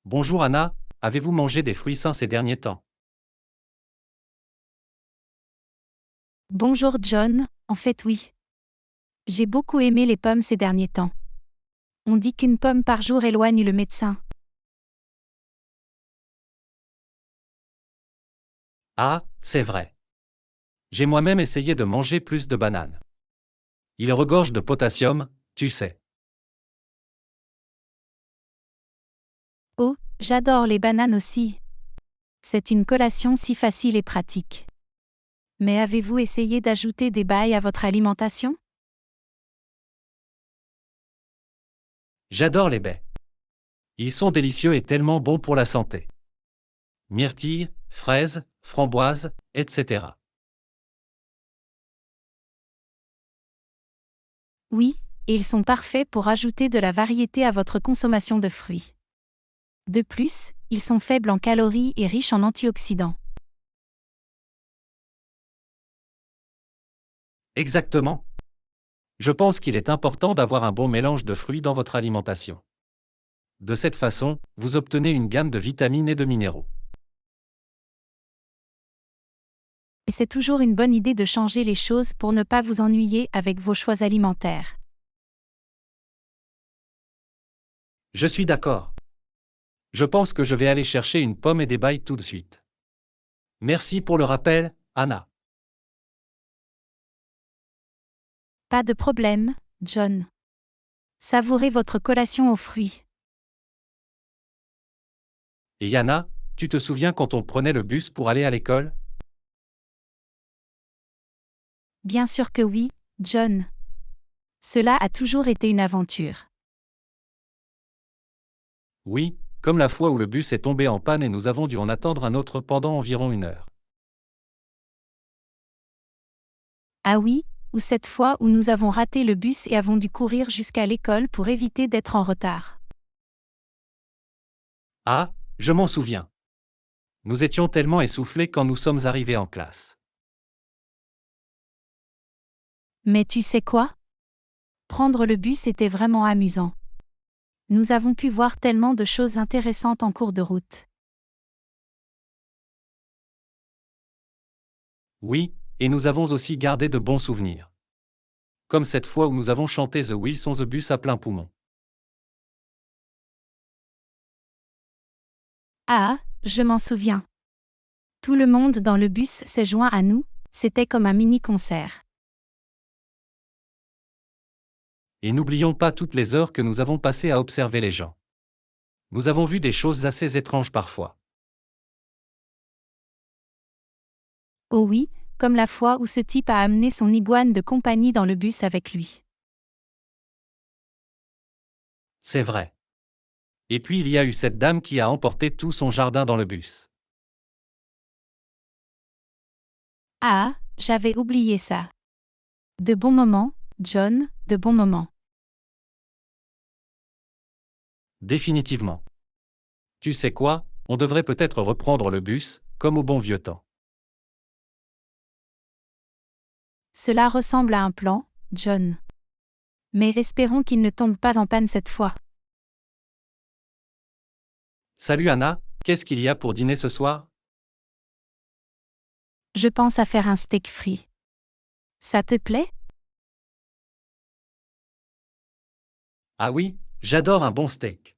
Bonjour Anna, avez-vous mangé des fruits sains ces derniers temps? Bonjour John, en fait oui. J'ai beaucoup aimé les pommes ces derniers temps. On dit qu'une pomme par jour éloigne le médecin. Ah, c'est vrai. J'ai moi-même essayé de manger plus de bananes. Ils regorgent de potassium, tu sais. Oh, j'adore les bananes aussi. C'est une collation si facile et pratique. Mais avez-vous essayé d'ajouter des baies à votre alimentation? J'adore les baies. Ils sont délicieux et tellement bons pour la santé. Myrtilles, fraises, framboises, etc. Oui, et ils sont parfaits pour ajouter de la variété à votre consommation de fruits. De plus, ils sont faibles en calories et riches en antioxydants. Exactement. Je pense qu'il est important d'avoir un bon mélange de fruits dans votre alimentation. De cette façon, vous obtenez une gamme de vitamines et de minéraux. Et c'est toujours une bonne idée de changer les choses pour ne pas vous ennuyer avec vos choix alimentaires. Je suis d'accord. Je pense que je vais aller chercher une pomme et des baies tout de suite. Merci pour le rappel, Anna. Pas de problème, John. Savourez votre collation aux fruits. Et Yana, tu te souviens quand on prenait le bus pour aller à l'école? Bien sûr que oui, John. Cela a toujours été une aventure. Oui, comme la fois où le bus est tombé en panne et nous avons dû en attendre un autre pendant environ 1 heure. Ah oui, ou cette fois où nous avons raté le bus et avons dû courir jusqu'à l'école pour éviter d'être en retard. Ah, je m'en souviens. Nous étions tellement essoufflés quand nous sommes arrivés en classe. Mais tu sais quoi? Prendre le bus était vraiment amusant. Nous avons pu voir tellement de choses intéressantes en cours de route. Oui, et nous avons aussi gardé de bons souvenirs. Comme cette fois où nous avons chanté The Wheels on the Bus à plein poumon. Ah, je m'en souviens. Tout le monde dans le bus s'est joint à nous, c'était comme un mini-concert. Et n'oublions pas toutes les heures que nous avons passées à observer les gens. Nous avons vu des choses assez étranges parfois. Oh oui, comme la fois où ce type a amené son iguane de compagnie dans le bus avec lui. C'est vrai. Et puis il y a eu cette dame qui a emporté tout son jardin dans le bus. Ah, j'avais oublié ça. De bons moments, John, de bons moments. Définitivement. Tu sais quoi, on devrait peut-être reprendre le bus, comme au bon vieux temps. Cela ressemble à un plan, John. Mais espérons qu'il ne tombe pas en panne cette fois. Salut Anna, qu'est-ce qu'il y a pour dîner ce soir? Je pense à faire un steak frit. Ça te plaît? Ah oui, j'adore un bon steak.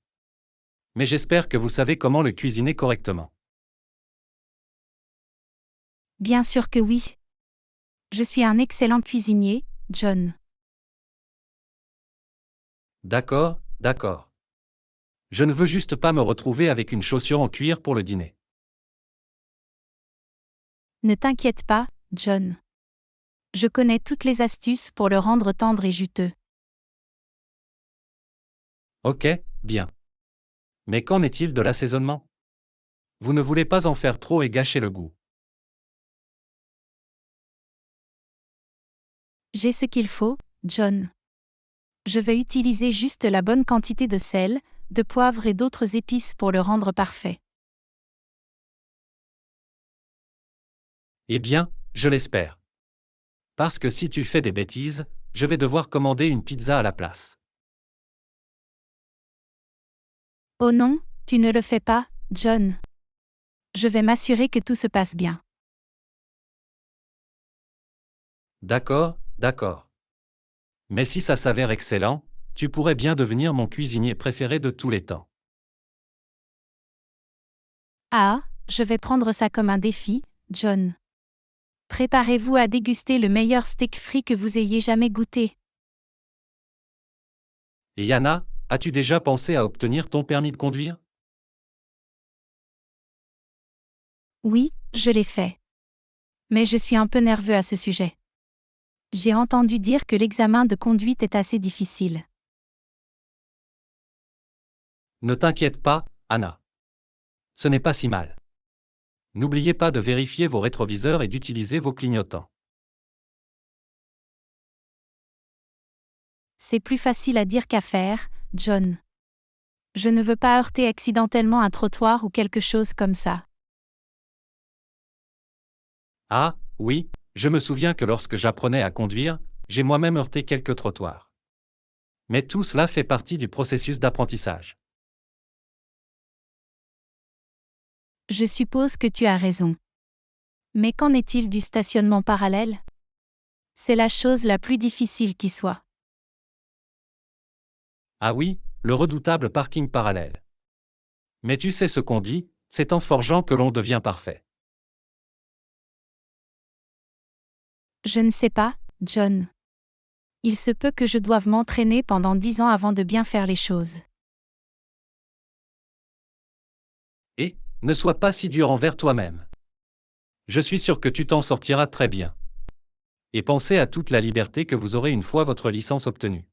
Mais j'espère que vous savez comment le cuisiner correctement. Bien sûr que oui. Je suis un excellent cuisinier, John. D'accord, d'accord. Je ne veux juste pas me retrouver avec une chaussure en cuir pour le dîner. Ne t'inquiète pas, John. Je connais toutes les astuces pour le rendre tendre et juteux. Ok, bien. Mais qu'en est-il de l'assaisonnement? Vous ne voulez pas en faire trop et gâcher le goût. J'ai ce qu'il faut, John. Je vais utiliser juste la bonne quantité de sel, de poivre et d'autres épices pour le rendre parfait. Eh bien, je l'espère. Parce que si tu fais des bêtises, je vais devoir commander une pizza à la place. Oh non, Tu ne le fais pas, John. Je vais m'assurer que tout se passe bien. D'accord, d'accord. Mais si ça s'avère excellent, tu pourrais bien devenir mon cuisinier préféré de tous les temps. Ah, je vais prendre ça comme un défi, John. Préparez-vous à déguster le meilleur steak frit que vous ayez jamais goûté. Et Yana, as-tu déjà pensé à obtenir ton permis de conduire? Oui, je l'ai fait. Mais je suis un peu nerveux à ce sujet. J'ai entendu dire que l'examen de conduite est assez difficile. Ne t'inquiète pas, Anna. Ce n'est pas si mal. N'oubliez pas de vérifier vos rétroviseurs et d'utiliser vos clignotants. C'est plus facile à dire qu'à faire, John. Je ne veux pas heurter accidentellement un trottoir ou quelque chose comme ça. Ah, oui, je me souviens que lorsque j'apprenais à conduire, j'ai moi-même heurté quelques trottoirs. Mais tout cela fait partie du processus d'apprentissage. Je suppose que tu as raison. Mais qu'en est-il du stationnement parallèle? C'est la chose la plus difficile qui soit. Ah oui, le redoutable parking parallèle. Mais tu sais ce qu'on dit, c'est en forgeant que l'on devient parfait. Je ne sais pas, John. Il se peut que je doive m'entraîner pendant 10 ans avant de bien faire les choses. Et, ne sois pas si dur envers toi-même. Je suis sûr que tu t'en sortiras très bien. Et pensez à toute la liberté que vous aurez une fois votre licence obtenue.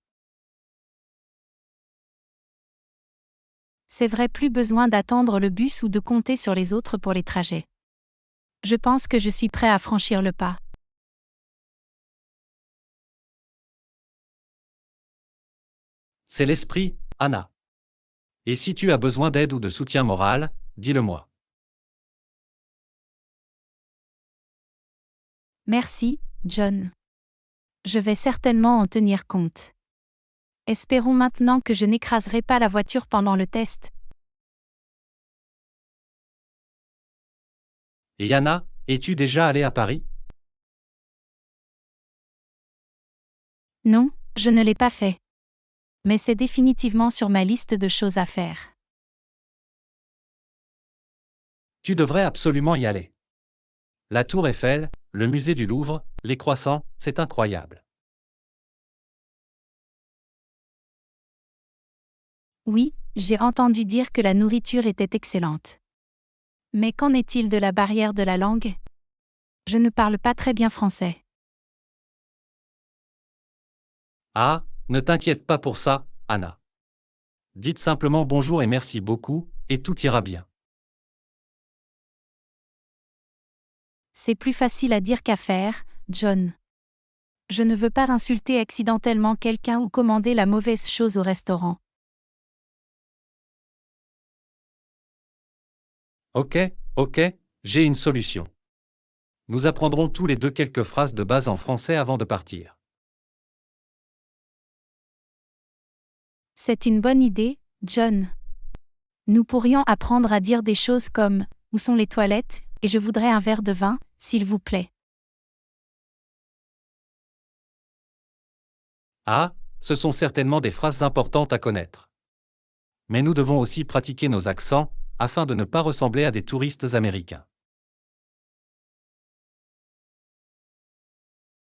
C'est vrai, plus besoin d'attendre le bus ou de compter sur les autres pour les trajets. Je pense que je suis prêt à franchir le pas. C'est l'esprit, Anna. Et si tu as besoin d'aide ou de soutien moral, dis-le-moi. Merci, John. Je vais certainement en tenir compte. Espérons maintenant que je n'écraserai pas la voiture pendant le test. Et Yana, es-tu déjà allé à Paris? Non, je ne l'ai pas fait. Mais c'est définitivement sur ma liste de choses à faire. Tu devrais absolument y aller. La Tour Eiffel, le musée du Louvre, les croissants, c'est incroyable. Oui, j'ai entendu dire que la nourriture était excellente. Mais qu'en est-il de la barrière de la langue? Je ne parle pas très bien français. Ah, ne t'inquiète pas pour ça, Anna. Dites simplement bonjour et merci beaucoup, et tout ira bien. C'est plus facile à dire qu'à faire, John. Je ne veux pas insulter accidentellement quelqu'un ou commander la mauvaise chose au restaurant. Ok, j'ai une solution. Nous apprendrons tous les deux quelques phrases de base en français avant de partir. C'est une bonne idée, John. Nous pourrions apprendre à dire des choses comme « Où sont les toilettes ?» et « Je voudrais un verre de vin, s'il vous plaît ». Ah, ce sont certainement des phrases importantes à connaître. Mais nous devons aussi pratiquer nos accents, afin de ne pas ressembler à des touristes américains.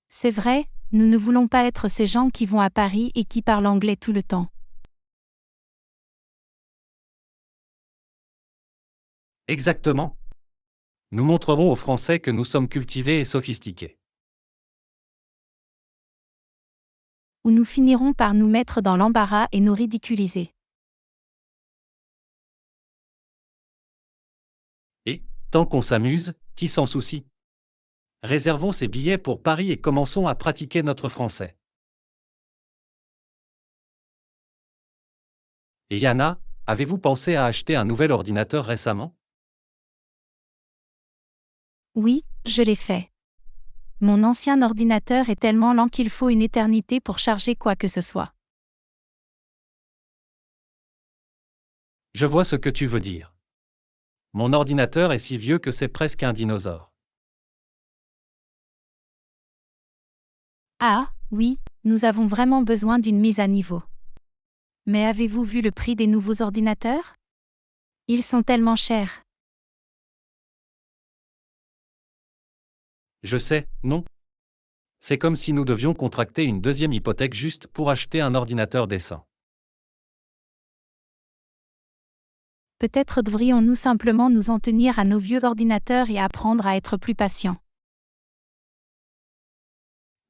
C'est vrai, nous ne voulons pas être ces gens qui vont à Paris et qui parlent anglais tout le temps. Exactement. Nous montrerons aux Français que nous sommes cultivés et sophistiqués. Ou nous finirons par nous mettre dans l'embarras et nous ridiculiser. Et, tant qu'on s'amuse, qui s'en soucie? Réservons ces billets pour Paris et commençons à pratiquer notre français. Et Yana, avez-vous pensé à acheter un nouvel ordinateur récemment? Oui, je l'ai fait. Mon ancien ordinateur est tellement lent qu'il faut une éternité pour charger quoi que ce soit. Je vois ce que tu veux dire. Mon ordinateur est si vieux que c'est presque un dinosaure. Ah, oui, nous avons vraiment besoin d'une mise à niveau. Mais avez-vous vu le prix des nouveaux ordinateurs? Ils sont tellement chers. Je sais, non? C'est comme si nous devions contracter une deuxième hypothèque juste pour acheter un ordinateur décent. Peut-être devrions-nous simplement nous en tenir à nos vieux ordinateurs et apprendre à être plus patients.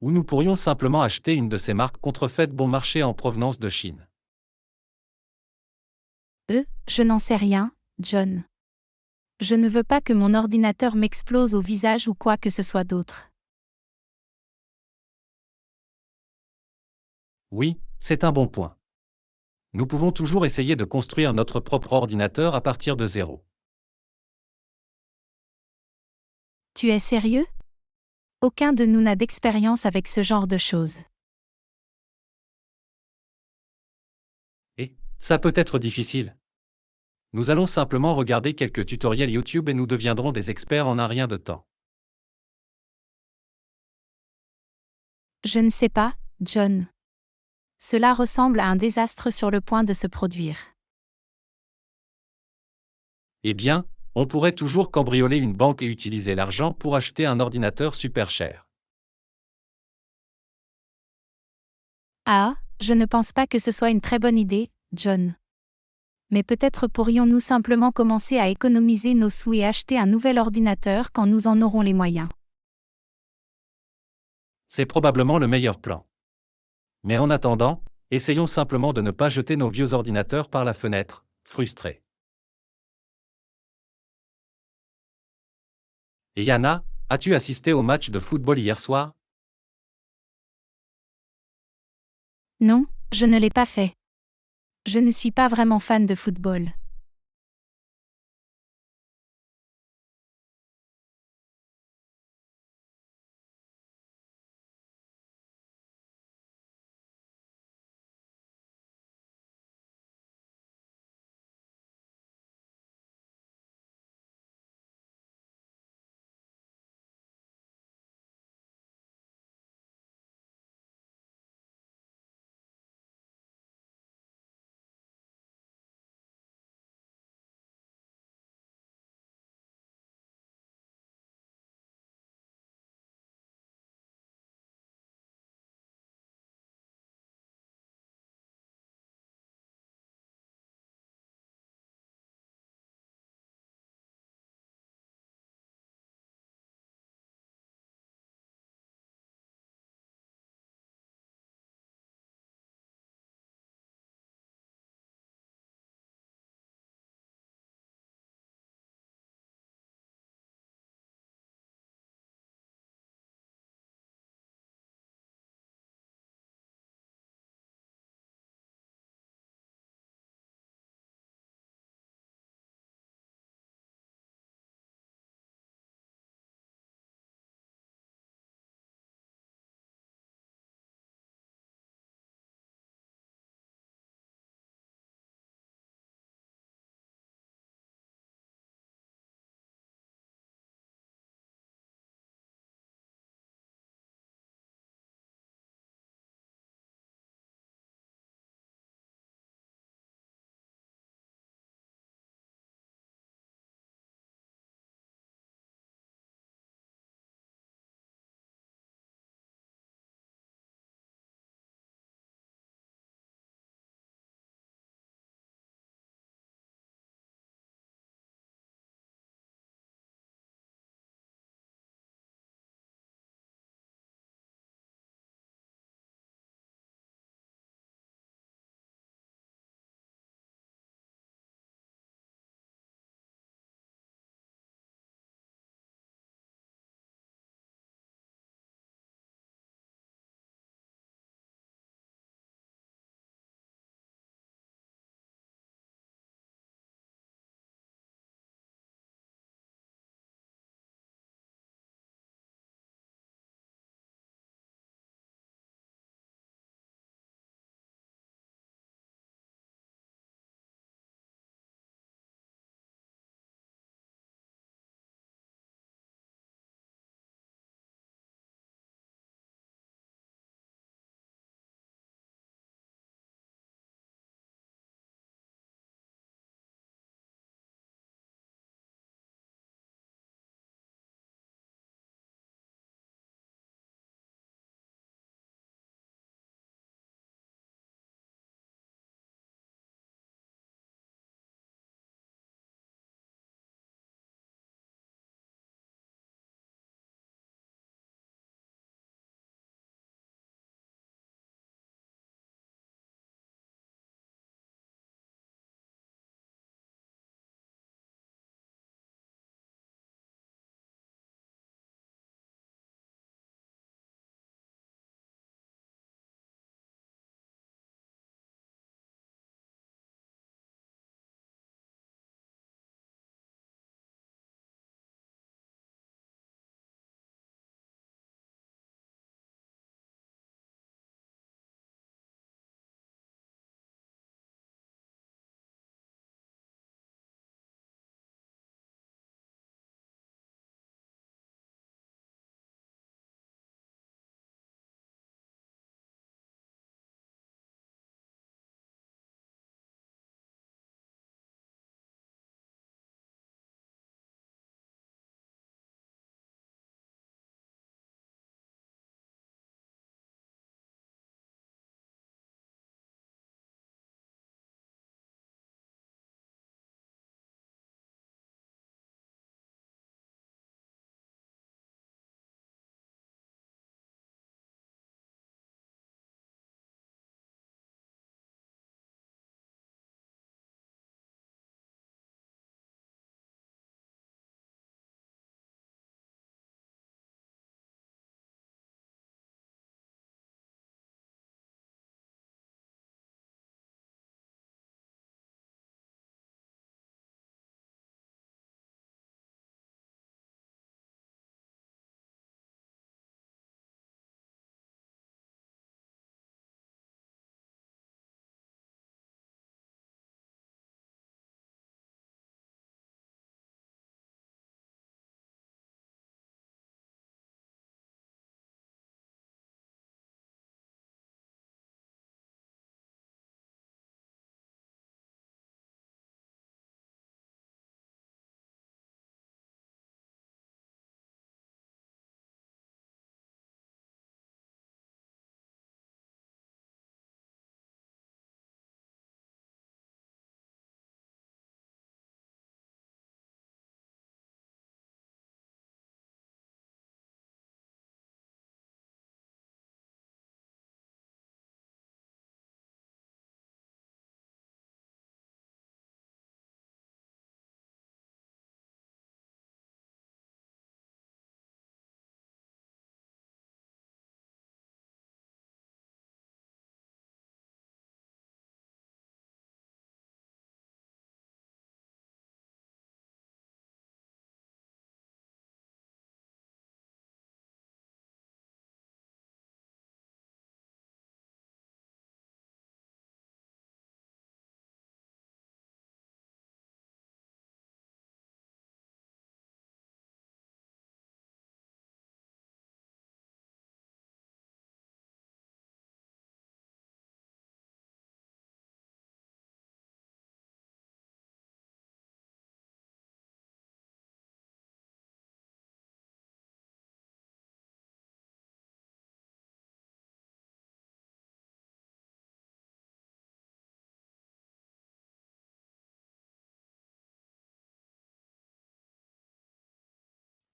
Ou nous pourrions simplement acheter une de ces marques contrefaites bon marché en provenance de Chine. Je n'en sais rien, John. Je ne veux pas que mon ordinateur m'explose au visage ou quoi que ce soit d'autre. Oui, c'est un bon point. Nous pouvons toujours essayer de construire notre propre ordinateur à partir de zéro. Tu es sérieux? Aucun de nous n'a d'expérience avec ce genre de choses. Et ça peut être difficile. Nous allons simplement regarder quelques tutoriels YouTube et nous deviendrons des experts en un rien de temps. Je ne sais pas, John. Cela ressemble à un désastre sur le point de se produire. Eh bien, on pourrait toujours cambrioler une banque et utiliser l'argent pour acheter un ordinateur super cher. Ah, je ne pense pas que ce soit une très bonne idée, John. Mais peut-être pourrions-nous simplement commencer à économiser nos sous et acheter un nouvel ordinateur quand nous en aurons les moyens. C'est probablement le meilleur plan. Mais en attendant, essayons simplement de ne pas jeter nos vieux ordinateurs par la fenêtre, frustrés. Et Yana, as-tu assisté au match de football hier soir? Non, je ne l'ai pas fait. Je ne suis pas vraiment fan de football.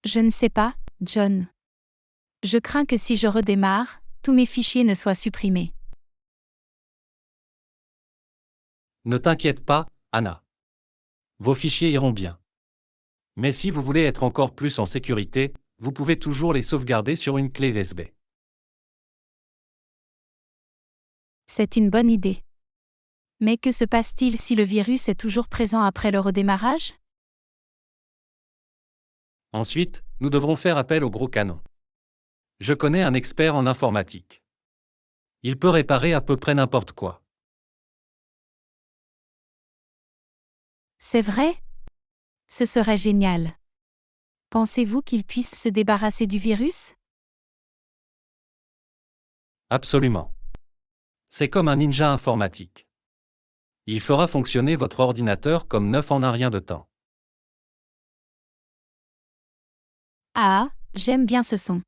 Je ne sais pas, John. Je crains que si je redémarre, tous mes fichiers ne soient supprimés. Ne t'inquiète pas, Anna. Vos fichiers iront bien. Mais si vous voulez être encore plus en sécurité, vous pouvez toujours les sauvegarder sur une clé USB. C'est une bonne idée. Mais que se passe-t-il si le virus est toujours présent après le redémarrage? Ensuite, nous devrons faire appel au gros canon. Je connais un expert en informatique. Il peut réparer à peu près n'importe quoi. C'est vrai? Ce serait génial. Pensez-vous qu'il puisse se débarrasser du virus? Absolument. C'est comme un ninja informatique. Il fera fonctionner votre ordinateur comme neuf en un rien de temps. Ah, j'aime bien ce son.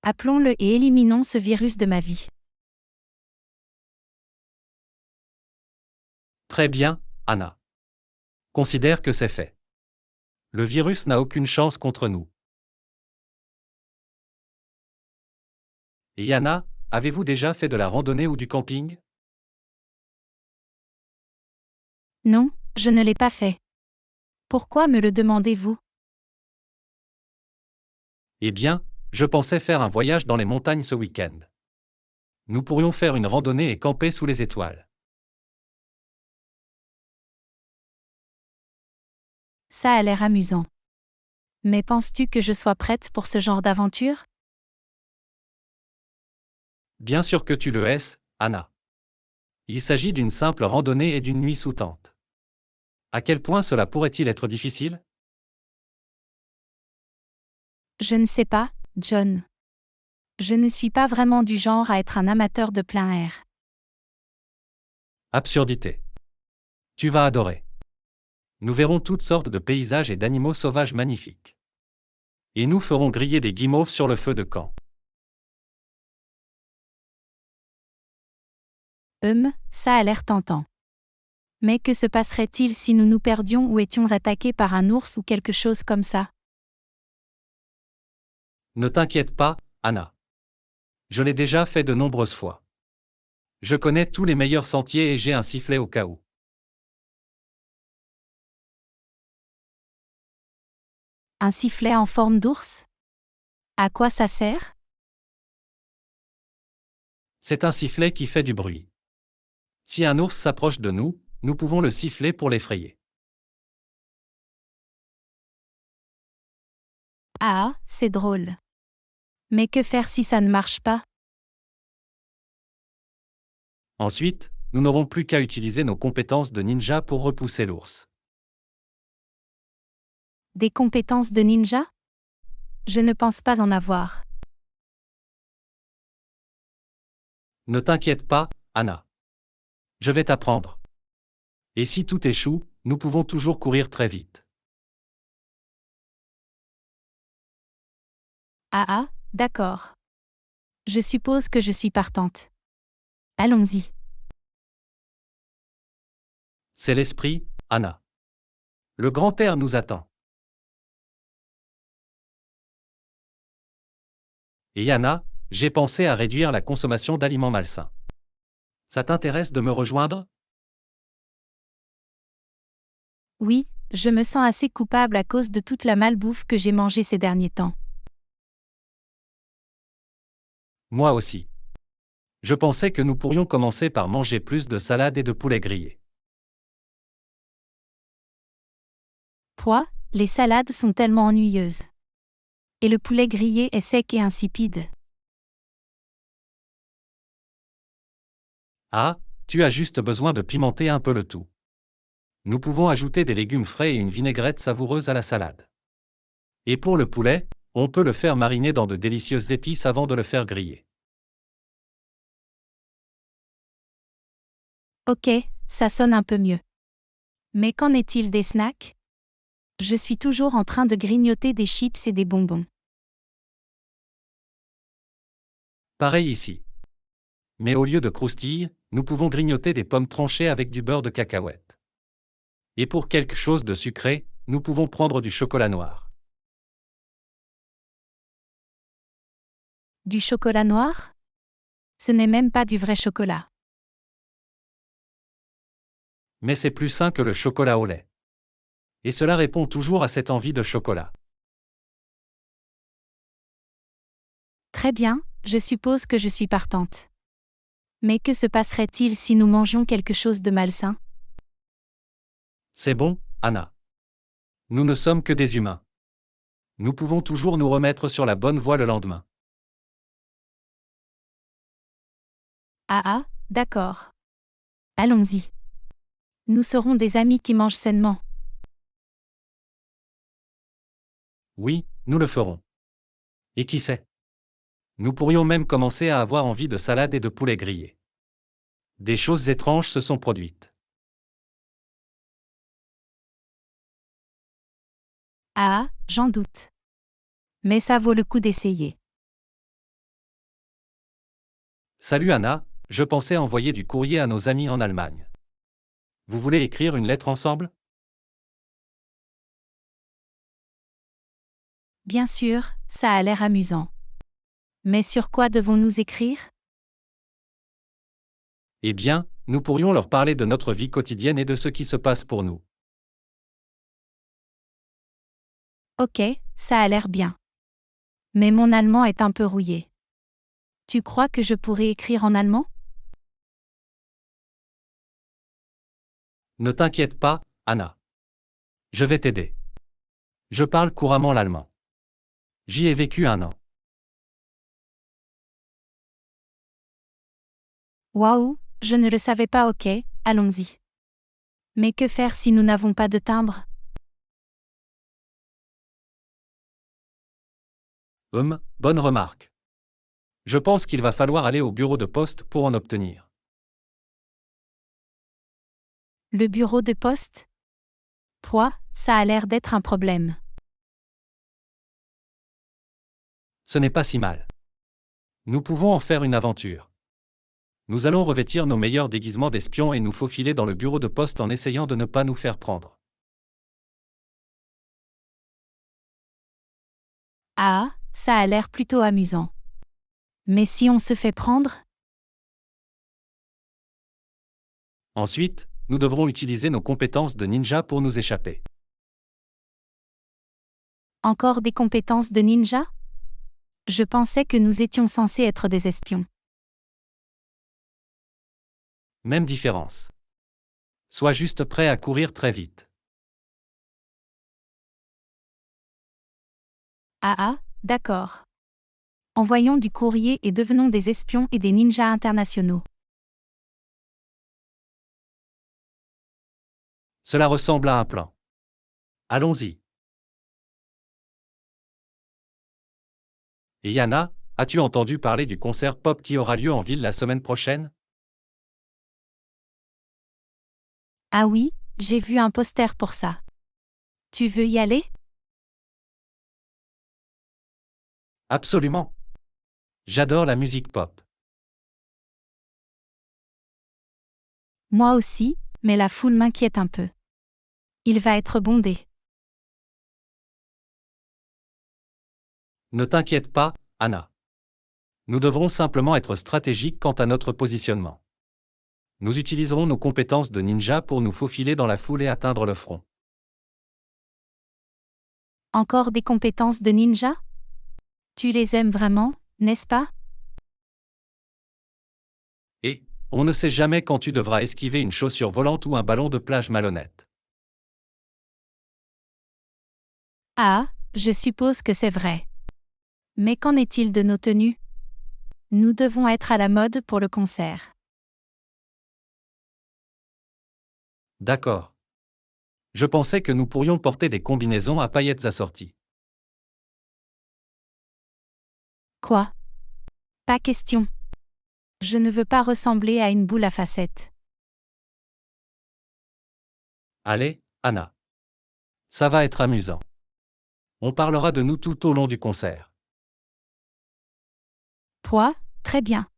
Appelons-le et éliminons ce virus de ma vie. Très bien, Anna. Considère que c'est fait. Le virus n'a aucune chance contre nous. Et Anna, avez-vous déjà fait de la randonnée ou du camping? Non, je ne l'ai pas fait. Pourquoi me le demandez-vous? Eh bien, je pensais faire un voyage dans les montagnes ce week-end. Nous pourrions faire une randonnée et camper sous les étoiles. Ça a l'air amusant. Mais penses-tu que je sois prête pour ce genre d'aventure? Bien sûr que tu le es, Anna. Il s'agit d'une simple randonnée et d'une nuit sous tente. À quel point cela pourrait-il être difficile? Je ne sais pas, John. Je ne suis pas vraiment du genre à être un amateur de plein air. Absurdité. Tu vas adorer. Nous verrons toutes sortes de paysages et d'animaux sauvages magnifiques. Et nous ferons griller des guimauves sur le feu de camp. Ça a l'air tentant. Mais que se passerait-il si nous nous perdions ou étions attaqués par un ours ou quelque chose comme ça? Ne t'inquiète pas, Anna. Je l'ai déjà fait de nombreuses fois. Je connais tous les meilleurs sentiers et j'ai un sifflet au cas où. Un sifflet en forme d'ours? À quoi ça sert? C'est un sifflet qui fait du bruit. Si un ours s'approche de nous, nous pouvons le siffler pour l'effrayer. Ah, c'est drôle. Mais que faire si ça ne marche pas? Ensuite, nous n'aurons plus qu'à utiliser nos compétences de ninja pour repousser l'ours. Des compétences de ninja? Je ne pense pas en avoir. Ne t'inquiète pas, Anna. Je vais t'apprendre. Et si tout échoue, nous pouvons toujours courir très vite. Ah, d'accord. Je suppose que je suis partante. Allons-y. C'est l'esprit, Anna. Le grand air nous attend. Et Anna, j'ai pensé à réduire la consommation d'aliments malsains. Ça t'intéresse de me rejoindre? Oui, je me sens assez coupable à cause de toute la malbouffe que j'ai mangée ces derniers temps. Moi aussi. Je pensais que nous pourrions commencer par manger plus de salade et de poulet grillé. Quoi? Les salades sont tellement ennuyeuses. Et le poulet grillé est sec et insipide. Ah, tu as juste besoin de pimenter un peu le tout. Nous pouvons ajouter des légumes frais et une vinaigrette savoureuse à la salade. Et pour le poulet, on peut le faire mariner dans de délicieuses épices avant de le faire griller. Ok, ça sonne un peu mieux. Mais qu'en est-il des snacks? Je suis toujours en train de grignoter des chips et des bonbons. Pareil ici. Mais au lieu de croustilles, nous pouvons grignoter des pommes tranchées avec du beurre de cacahuète. Et pour quelque chose de sucré, nous pouvons prendre du chocolat noir. Du chocolat noir? Ce n'est même pas du vrai chocolat. Mais c'est plus sain que le chocolat au lait. Et cela répond toujours à cette envie de chocolat. Très bien, je suppose que je suis partante. Mais que se passerait-il si nous mangions quelque chose de malsain? C'est bon, Anna. Nous ne sommes que des humains. Nous pouvons toujours nous remettre sur la bonne voie le lendemain. Ah ah, d'accord. Allons-y. Nous serons des amis qui mangent sainement. Oui, nous le ferons. Et qui sait? Nous pourrions même commencer à avoir envie de salade et de poulet grillé. Des choses étranges se sont produites. Ah, j'en doute. Mais ça vaut le coup d'essayer. Salut Anna, je pensais envoyer du courrier à nos amis en Allemagne. Vous voulez écrire une lettre ensemble? Bien sûr, ça a l'air amusant. Mais sur quoi devons-nous écrire? Eh bien, nous pourrions leur parler de notre vie quotidienne et de ce qui se passe pour nous. Ok, ça a l'air bien. Mais mon allemand est un peu rouillé. Tu crois que je pourrais écrire en allemand? Ne t'inquiète pas, Anna. Je vais t'aider. Je parle couramment l'allemand. J'y ai vécu 1 an. Waouh, je ne le savais pas. Ok, allons-y. Mais que faire si nous n'avons pas de timbre? Bonne remarque. Je pense qu'il va falloir aller au bureau de poste pour en obtenir. Le bureau de poste? Quoi, ça a l'air d'être un problème. Ce n'est pas si mal. Nous pouvons en faire une aventure. Nous allons revêtir nos meilleurs déguisements d'espions et nous faufiler dans le bureau de poste en essayant de ne pas nous faire prendre. Ah, ça a l'air plutôt amusant. Mais si on se fait prendre? Ensuite, nous devrons utiliser nos compétences de ninja pour nous échapper. Encore des compétences de ninja? Je pensais que nous étions censés être des espions. Même différence. Sois juste prêt à courir très vite. Ah ah, d'accord. Envoyons du courrier et devenons des espions et des ninjas internationaux. Cela ressemble à un plan. Allons-y. Et Yana, as-tu entendu parler du concert pop qui aura lieu en ville la semaine prochaine? Ah oui, j'ai vu un poster pour ça. Tu veux y aller? Absolument. J'adore la musique pop. Moi aussi, mais la foule m'inquiète un peu. Il va être bondé. Ne t'inquiète pas, Anna. Nous devrons simplement être stratégiques quant à notre positionnement. Nous utiliserons nos compétences de ninja pour nous faufiler dans la foule et atteindre le front. Encore des compétences de ninja? Tu les aimes vraiment, n'est-ce pas? Et, on ne sait jamais quand tu devras esquiver une chaussure volante ou un ballon de plage malhonnête. Ah, je suppose que c'est vrai. Mais qu'en est-il de nos tenues? Nous devons être à la mode pour le concert. D'accord. Je pensais que nous pourrions porter des combinaisons à paillettes assorties. Quoi? Pas question. Je ne veux pas ressembler à une boule à facettes. Allez, Anna. Ça va être amusant. On parlera de nous tout au long du concert. Quoi? Très bien.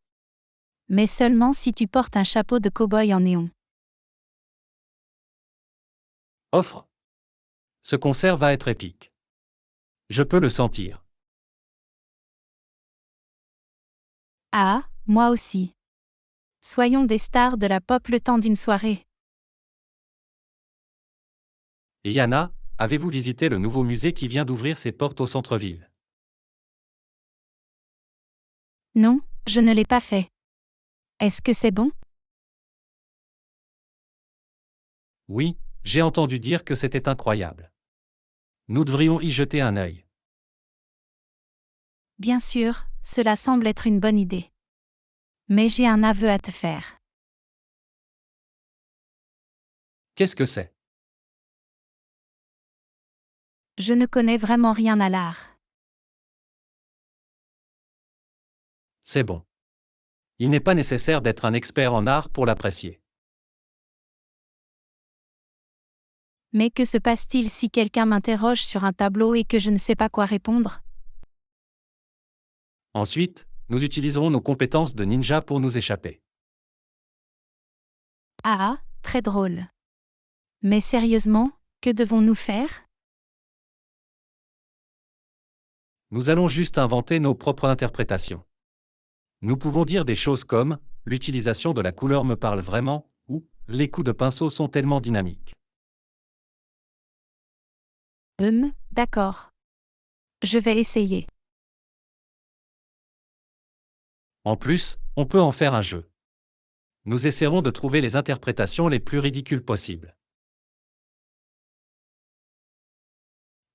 Mais seulement si tu portes un chapeau de cow-boy en néon. Offre. Ce concert va être épique. Je peux le sentir. Ah, moi aussi. Soyons des stars de la pop le temps d'une soirée. Et Yana, avez-vous visité le nouveau musée qui vient d'ouvrir ses portes au centre-ville? Non, je ne l'ai pas fait. Est-ce que c'est bon? Oui, j'ai entendu dire que c'était incroyable. Nous devrions y jeter un œil. Bien sûr, cela semble être une bonne idée. Mais j'ai un aveu à te faire. Qu'est-ce que c'est? Je ne connais vraiment rien à l'art. C'est bon. Il n'est pas nécessaire d'être un expert en art pour l'apprécier. Mais que se passe-t-il si quelqu'un m'interroge sur un tableau et que je ne sais pas quoi répondre? Ensuite, nous utiliserons nos compétences de ninja pour nous échapper. Ah, très drôle. Mais sérieusement, que devons-nous faire? Nous allons juste inventer nos propres interprétations. Nous pouvons dire des choses comme « l'utilisation de la couleur me parle vraiment » ou « les coups de pinceau sont tellement dynamiques ». D'accord. Je vais essayer. En plus, on peut en faire un jeu. Nous essaierons de trouver les interprétations les plus ridicules possibles.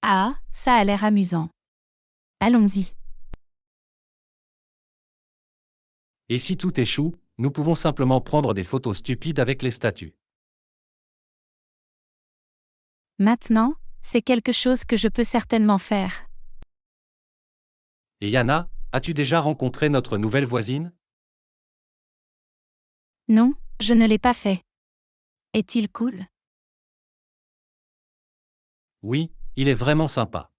Ah, ça a l'air amusant. Allons-y. Et si tout échoue, nous pouvons simplement prendre des photos stupides avec les statues. Maintenant, c'est quelque chose que je peux certainement faire. Et Yana, as-tu déjà rencontré notre nouvelle voisine? Non, je ne l'ai pas fait. Est-il cool? Oui, il est vraiment sympa.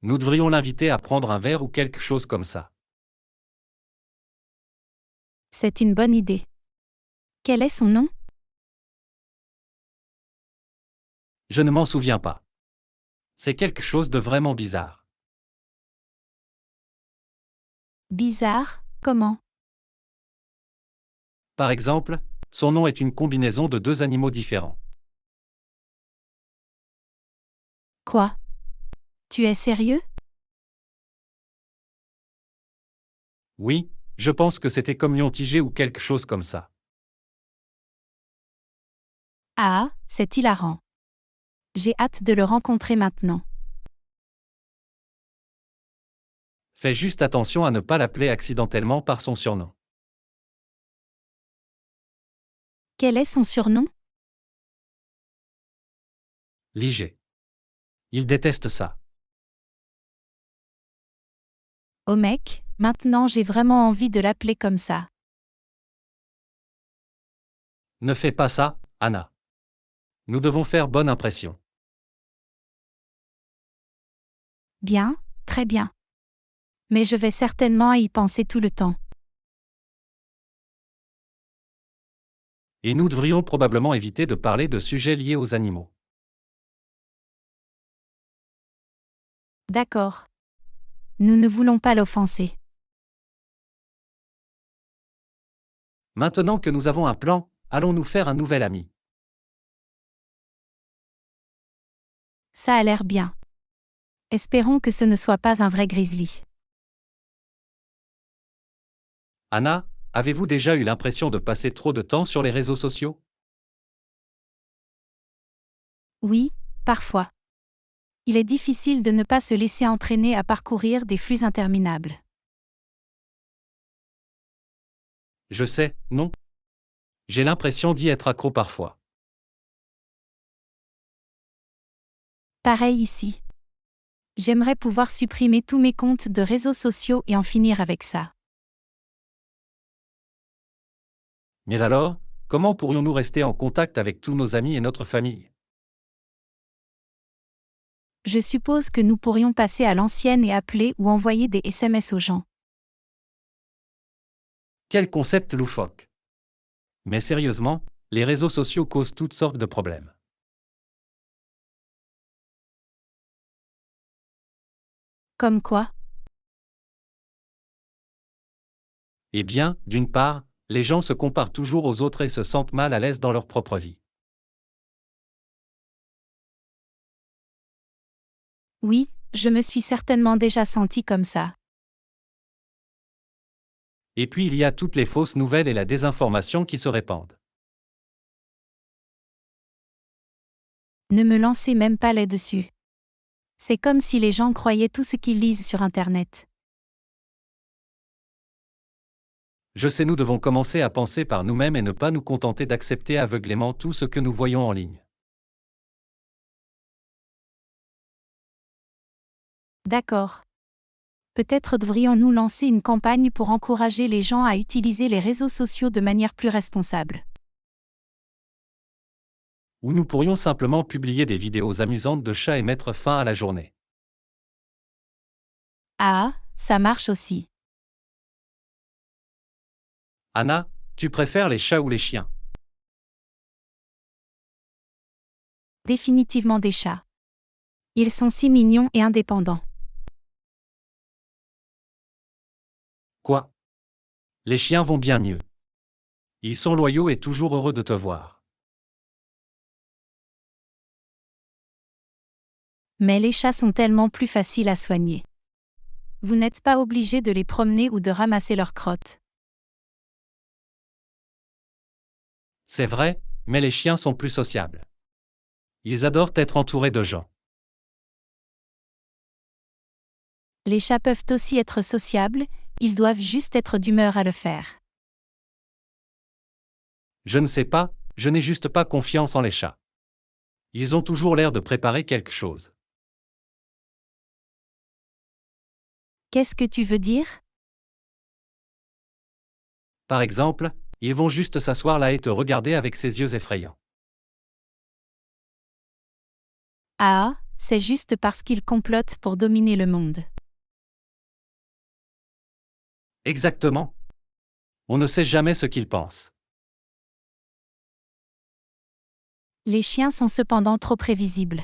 Nous devrions l'inviter à prendre un verre ou quelque chose comme ça. C'est une bonne idée. Quel est son nom? Je ne m'en souviens pas. C'est quelque chose de vraiment bizarre. Bizarre, comment? Par exemple, son nom est une combinaison de deux animaux différents. Quoi? Tu es sérieux? Oui, je pense que c'était comme lion-tigé ou quelque chose comme ça. Ah, c'est hilarant. J'ai hâte de le rencontrer maintenant. Fais juste attention à ne pas l'appeler accidentellement par son surnom. Quel est son surnom? Lige. Il déteste ça. Oh mec, maintenant j'ai vraiment envie de l'appeler comme ça. Ne fais pas ça, Anna. Nous devons faire bonne impression. Bien, très bien. Mais je vais certainement y penser tout le temps. Et nous devrions probablement éviter de parler de sujets liés aux animaux. D'accord. Nous ne voulons pas l'offenser. Maintenant que nous avons un plan, allons nous faire un nouvel ami. Ça a l'air bien. Espérons que ce ne soit pas un vrai grizzly. Anna, avez-vous déjà eu l'impression de passer trop de temps sur les réseaux sociaux? Oui, parfois. Il est difficile de ne pas se laisser entraîner à parcourir des flux interminables. Je sais, non? J'ai l'impression d'y être accro parfois. Pareil ici. J'aimerais pouvoir supprimer tous mes comptes de réseaux sociaux et en finir avec ça. Mais alors, comment pourrions-nous rester en contact avec tous nos amis et notre famille? Je suppose que nous pourrions passer à l'ancienne et appeler ou envoyer des SMS aux gens. Quel concept loufoque! Mais sérieusement, les réseaux sociaux causent toutes sortes de problèmes. Comme quoi? Eh bien, d'une part, les gens se comparent toujours aux autres et se sentent mal à l'aise dans leur propre vie. Oui, je me suis certainement déjà senti comme ça. Et puis il y a toutes les fausses nouvelles et la désinformation qui se répandent. Ne me lancez même pas là-dessus. C'est comme si les gens croyaient tout ce qu'ils lisent sur Internet. Je sais, nous devons commencer à penser par nous-mêmes et ne pas nous contenter d'accepter aveuglément tout ce que nous voyons en ligne. D'accord. Peut-être devrions-nous lancer une campagne pour encourager les gens à utiliser les réseaux sociaux de manière plus responsable. Ou nous pourrions simplement publier des vidéos amusantes de chats et mettre fin à la journée. Ah, ça marche aussi. Anna, tu préfères les chats ou les chiens? Définitivement des chats. Ils sont si mignons et indépendants. Quoi? Les chiens vont bien mieux. Ils sont loyaux et toujours heureux de te voir. Mais les chats sont tellement plus faciles à soigner. Vous n'êtes pas obligé de les promener ou de ramasser leurs crottes. C'est vrai, mais les chiens sont plus sociables. Ils adorent être entourés de gens. Les chats peuvent aussi être sociables, ils doivent juste être d'humeur à le faire. Je ne sais pas, je n'ai juste pas confiance en les chats. Ils ont toujours l'air de préparer quelque chose. Qu'est-ce que tu veux dire? Par exemple, ils vont juste s'asseoir là et te regarder avec ses yeux effrayants. Ah, c'est juste parce qu'ils complotent pour dominer le monde. Exactement. On ne sait jamais ce qu'ils pensent. Les chiens sont cependant trop prévisibles.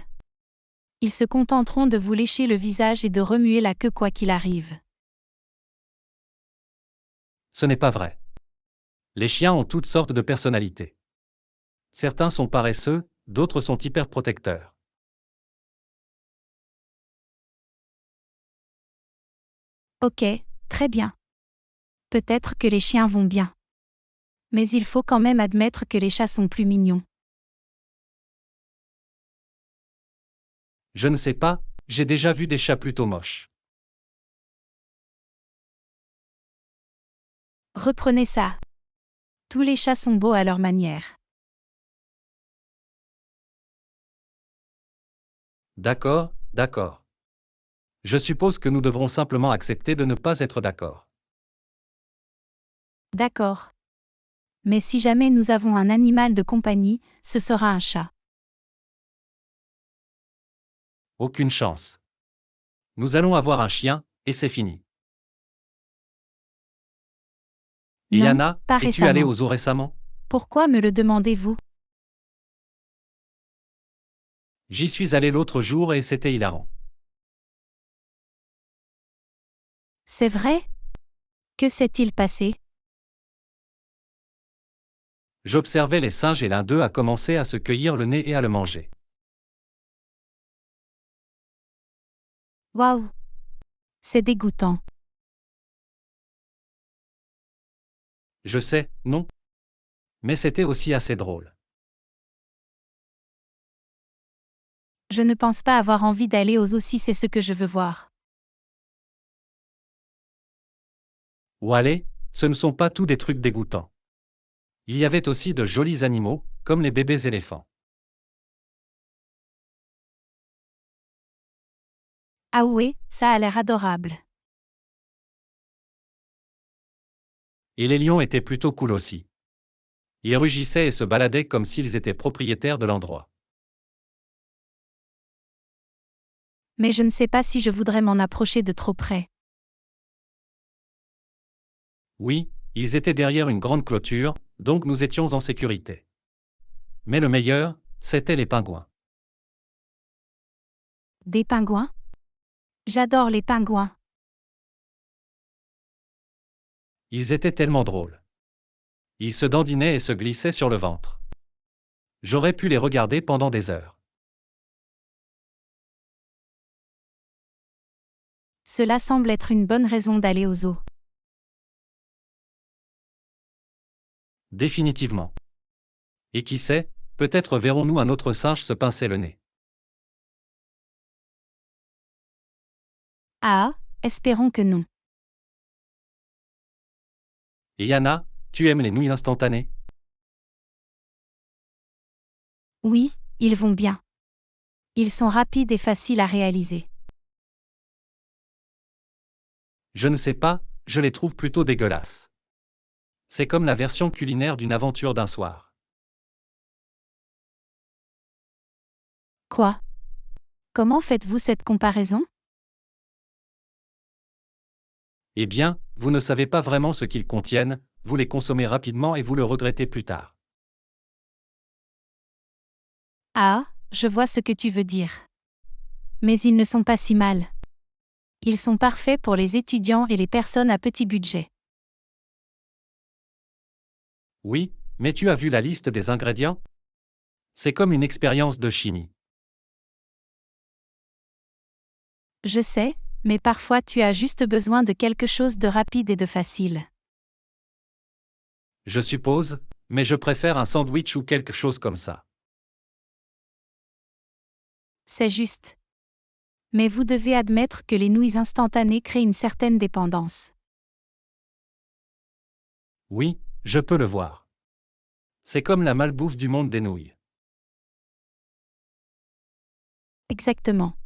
Ils se contenteront de vous lécher le visage et de remuer la queue quoi qu'il arrive. Ce n'est pas vrai. Les chiens ont toutes sortes de personnalités. Certains sont paresseux, d'autres sont hyper protecteurs. Ok, très bien. Peut-être que les chiens vont bien. Mais il faut quand même admettre que les chats sont plus mignons. Je ne sais pas, j'ai déjà vu des chats plutôt moches. Reprenez ça. Tous les chats sont beaux à leur manière. D'accord, d'accord. Je suppose que nous devrons simplement accepter de ne pas être d'accord. D'accord. Mais si jamais nous avons un animal de compagnie, ce sera un chat. Aucune chance. Nous allons avoir un chien, et c'est fini. Et Non, Anna, pas es-tu allée récemment. au zoo récemment? Pourquoi me le demandez-vous? J'y suis allé l'autre jour et c'était hilarant. C'est vrai? Que s'est-il passé? J'observais les singes et l'un d'eux a commencé à se cueillir le nez et à le manger. Waouh! C'est dégoûtant. Je sais, non? Mais c'était aussi assez drôle. Je ne pense pas avoir envie d'aller aux zoo si c'est ce que je veux voir. Ou allez, ce ne sont pas tous des trucs dégoûtants. Il y avait aussi de jolis animaux, comme les bébés éléphants. Ah ouais, ça a l'air adorable. Et les lions étaient plutôt cool aussi. Ils rugissaient et se baladaient comme s'ils étaient propriétaires de l'endroit. Mais je ne sais pas si je voudrais m'en approcher de trop près. Oui, ils étaient derrière une grande clôture, donc nous étions en sécurité. Mais le meilleur, c'étaient les pingouins. Des pingouins? J'adore les pingouins. Ils étaient tellement drôles. Ils se dandinaient et se glissaient sur le ventre. J'aurais pu les regarder pendant des heures. Cela semble être une bonne raison d'aller au zoo. Définitivement. Et qui sait, peut-être verrons-nous un autre singe se pincer le nez. Ah, espérons que non. Et Yana, tu aimes les nouilles instantanées? Oui, ils vont bien. Ils sont rapides et faciles à réaliser. Je ne sais pas, je les trouve plutôt dégueulasses. C'est comme la version culinaire d'une aventure d'un soir. Quoi? Comment faites-vous cette comparaison? Eh bien, vous ne savez pas vraiment ce qu'ils contiennent, vous les consommez rapidement et vous le regrettez plus tard. Ah, je vois ce que tu veux dire. Mais ils ne sont pas si mal. Ils sont parfaits pour les étudiants et les personnes à petit budget. Oui, mais tu as vu la liste des ingrédients? C'est comme une expérience de chimie. Je sais, mais parfois tu as juste besoin de quelque chose de rapide et de facile. Je suppose, mais je préfère un sandwich ou quelque chose comme ça. C'est juste. Mais vous devez admettre que les nouilles instantanées créent une certaine dépendance. Oui, je peux le voir. C'est comme la malbouffe du monde des nouilles. Exactement.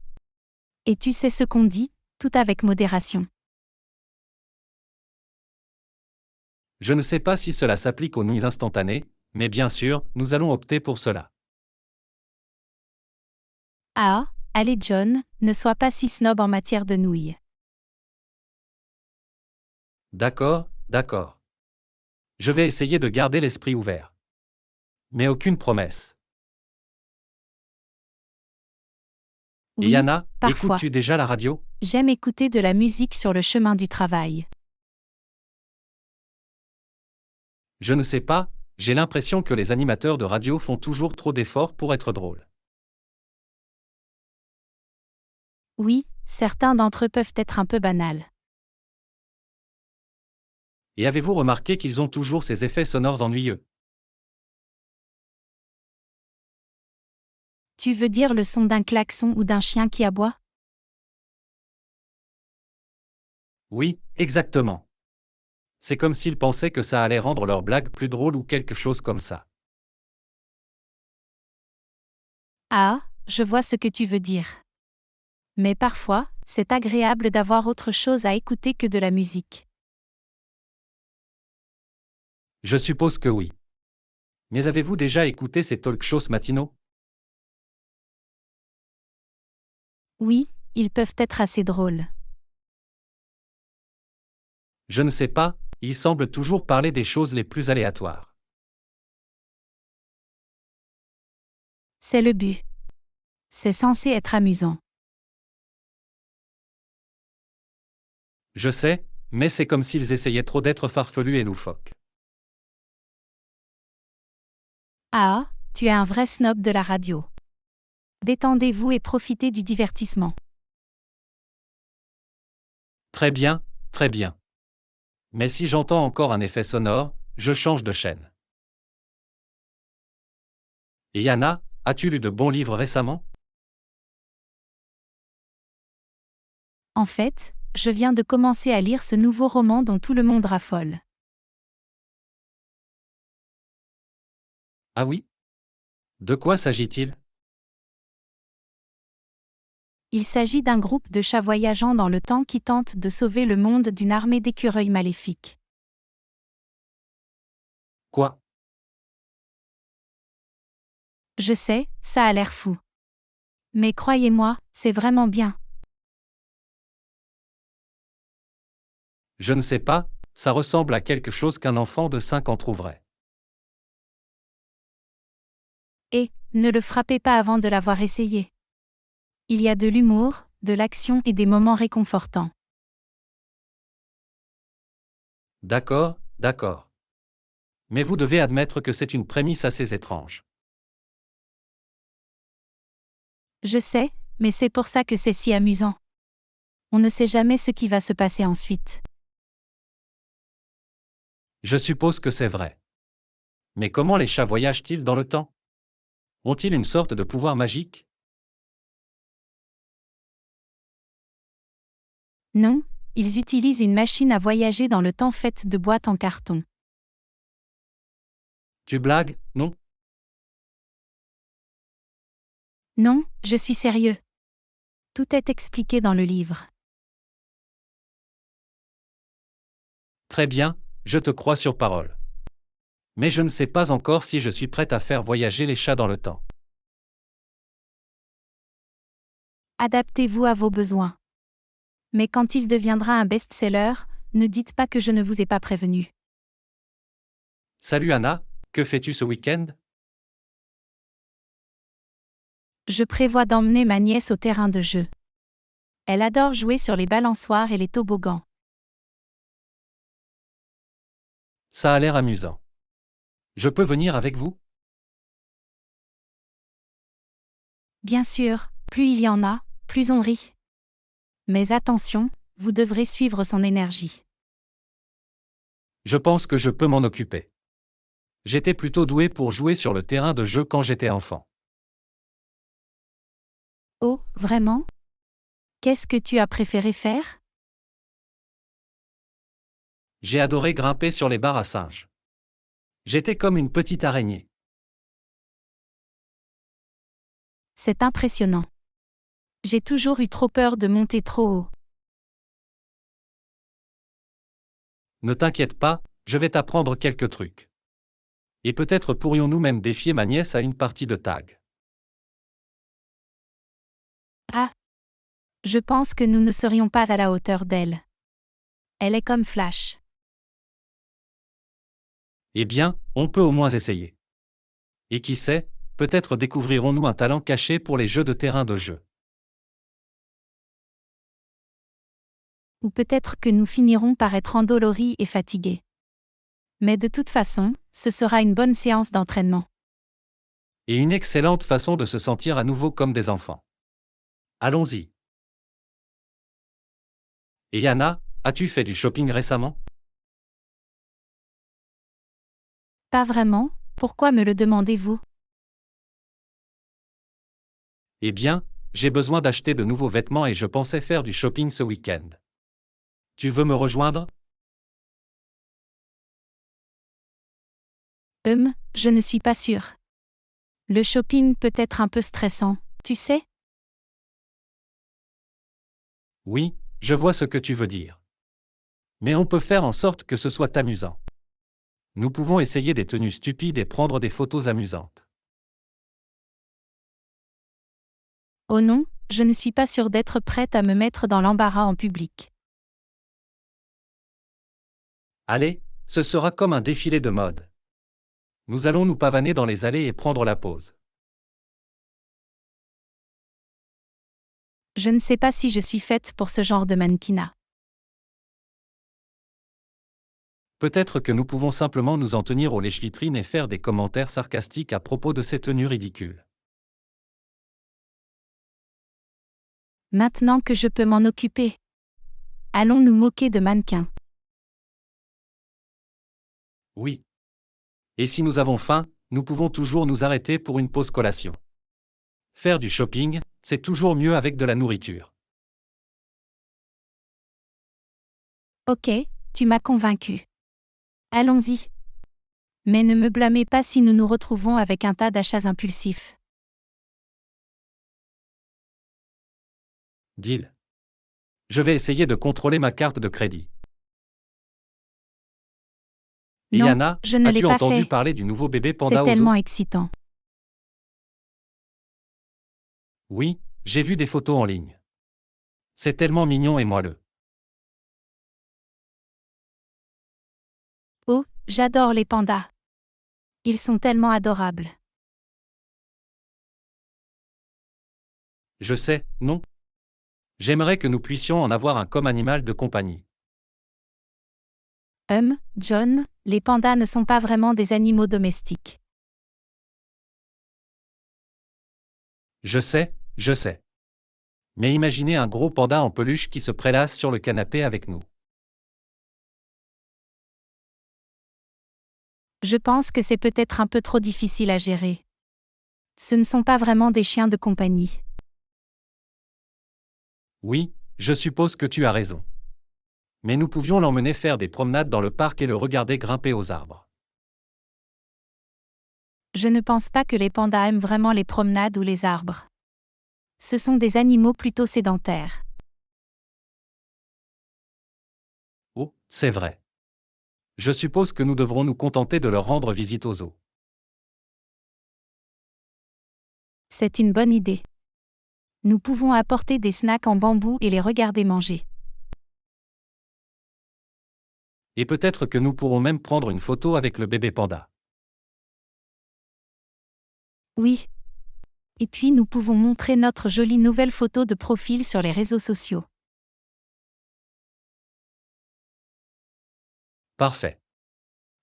Et tu sais ce qu'on dit, tout avec modération. Je ne sais pas si cela s'applique aux nouilles instantanées, mais bien sûr, nous allons opter pour cela. Ah, allez John, ne sois pas si snob en matière de nouilles. D'accord, d'accord. Je vais essayer de garder l'esprit ouvert. Mais aucune promesse. Et Oui, Yana, parfois. écoutes-tu déjà la radio? J'aime écouter de la musique sur le chemin du travail. Je ne sais pas, j'ai l'impression que les animateurs de radio font toujours trop d'efforts pour être drôles. Oui, certains d'entre eux peuvent être un peu banals. Et avez-vous remarqué qu'ils ont toujours ces effets sonores ennuyeux? Tu veux dire le son d'un klaxon ou d'un chien qui aboie? Oui, exactement. C'est comme s'ils pensaient que ça allait rendre leur blague plus drôle ou quelque chose comme ça. Ah, je vois ce que tu veux dire. Mais parfois, c'est agréable d'avoir autre chose à écouter que de la musique. Je suppose que oui. Mais avez-vous déjà écouté ces talk-shows matinaux? Oui, ils peuvent être assez drôles. Je ne sais pas, ils semblent toujours parler des choses les plus aléatoires. C'est le but. C'est censé être amusant. Je sais, mais c'est comme s'ils essayaient trop d'être farfelus et loufoques. Ah, tu es un vrai snob de la radio. Détendez-vous et profitez du divertissement. Très bien, très bien. Mais si j'entends encore un effet sonore, je change de chaîne. Et Yana, as-tu lu de bons livres récemment? En fait, je viens de commencer à lire ce nouveau roman dont tout le monde raffole. Ah oui? De quoi s'agit-il? Il s'agit d'un groupe de chats voyageant dans le temps qui tentent de sauver le monde d'une armée d'écureuils maléfiques. Quoi? Je sais, ça a l'air fou. Mais croyez-moi, c'est vraiment bien. Je ne sais pas, ça ressemble à quelque chose qu'un enfant de 5 ans trouverait. Et, ne le frappez pas avant de l'avoir essayé. Il y a de l'humour, de l'action et des moments réconfortants. D'accord, d'accord. Mais vous devez admettre que c'est une prémisse assez étrange. Je sais, mais c'est pour ça que c'est si amusant. On ne sait jamais ce qui va se passer ensuite. Je suppose que c'est vrai. Mais comment les chats voyagent-ils dans le temps? Ont-ils une sorte de pouvoir magique? Non, ils utilisent une machine à voyager dans le temps faite de boîtes en carton. Tu blagues, non? Non, je suis sérieux. Tout est expliqué dans le livre. Très bien, je te crois sur parole. Mais je ne sais pas encore si je suis prête à faire voyager les chats dans le temps. Adaptez-vous à vos besoins. Mais quand il deviendra un best-seller, ne dites pas que je ne vous ai pas prévenu. Salut Anna, que fais-tu ce week-end? Je prévois d'emmener ma nièce au terrain de jeu. Elle adore jouer sur les balançoires et les toboggans. Ça a l'air amusant. Je peux venir avec vous? Bien sûr, plus il y en a, plus on rit. Mais attention, vous devrez suivre son énergie. Je pense que je peux m'en occuper. J'étais plutôt doué pour jouer sur le terrain de jeu quand j'étais enfant. Oh, vraiment? Qu'est-ce que tu as préféré faire? J'ai adoré grimper sur les barres à singes. J'étais comme une petite araignée. C'est impressionnant. J'ai toujours eu trop peur de monter trop haut. Ne t'inquiète pas, je vais t'apprendre quelques trucs. Et peut-être pourrions-nous même défier ma nièce à une partie de tag. Ah, je pense que nous ne serions pas à la hauteur d'elle. Elle est comme Flash. Eh bien, on peut au moins essayer. Et qui sait, peut-être découvrirons-nous un talent caché pour les jeux de terrain de jeu. Ou peut-être que nous finirons par être endoloris et fatigués. Mais de toute façon, ce sera une bonne séance d'entraînement. Et une excellente façon de se sentir à nouveau comme des enfants. Allons-y. Et Yana, as-tu fait du shopping récemment? Pas vraiment, pourquoi me le demandez-vous? Eh bien, j'ai besoin d'acheter de nouveaux vêtements et je pensais faire du shopping ce week-end. Tu veux me rejoindre? Je ne suis pas sûre. Le shopping peut être un peu stressant, tu sais? Oui, je vois ce que tu veux dire. Mais on peut faire en sorte que ce soit amusant. Nous pouvons essayer des tenues stupides et prendre des photos amusantes. Oh non, je ne suis pas sûre d'être prête à me mettre dans l'embarras en public. Allez, ce sera comme un défilé de mode. Nous allons nous pavaner dans les allées et prendre la pause. Je ne sais pas si je suis faite pour ce genre de mannequinat. Peut-être que nous pouvons simplement nous en tenir aux lèche-vitrines et faire des commentaires sarcastiques à propos de ces tenues ridicules. Maintenant que je peux m'en occuper. Allons nous moquer de mannequins. Oui. Et si nous avons faim, nous pouvons toujours nous arrêter pour une pause collation. Faire du shopping, c'est toujours mieux avec de la nourriture. Ok, tu m'as convaincu. Allons-y. Mais ne me blâmez pas si nous nous retrouvons avec un tas d'achats impulsifs. Deal. Je vais essayer de contrôler ma carte de crédit. Et Non, Yana, je ne l'ai as-tu pas entendu fait. parler du nouveau bébé C'est panda au zoo? tellement excitant. Oui, j'ai vu des photos en ligne. C'est tellement mignon et moelleux. Oh, j'adore les pandas. Ils sont tellement adorables. Je sais, non? J'aimerais que nous puissions en avoir un comme animal de compagnie. John, les pandas ne sont pas vraiment des animaux domestiques. Je sais, je sais. Mais imaginez un gros panda en peluche qui se prélasse sur le canapé avec nous. Je pense que c'est peut-être un peu trop difficile à gérer. Ce ne sont pas vraiment des chiens de compagnie. Oui, je suppose que tu as raison. Mais nous pouvions l'emmener faire des promenades dans le parc et le regarder grimper aux arbres. Je ne pense pas que les pandas aiment vraiment les promenades ou les arbres. Ce sont des animaux plutôt sédentaires. Oh, c'est vrai. Je suppose que nous devrons nous contenter de leur rendre visite aux zoo. C'est une bonne idée. Nous pouvons apporter des snacks en bambou et les regarder manger. Et peut-être que nous pourrons même prendre une photo avec le bébé panda. Oui. Et puis nous pouvons montrer notre jolie nouvelle photo de profil sur les réseaux sociaux. Parfait.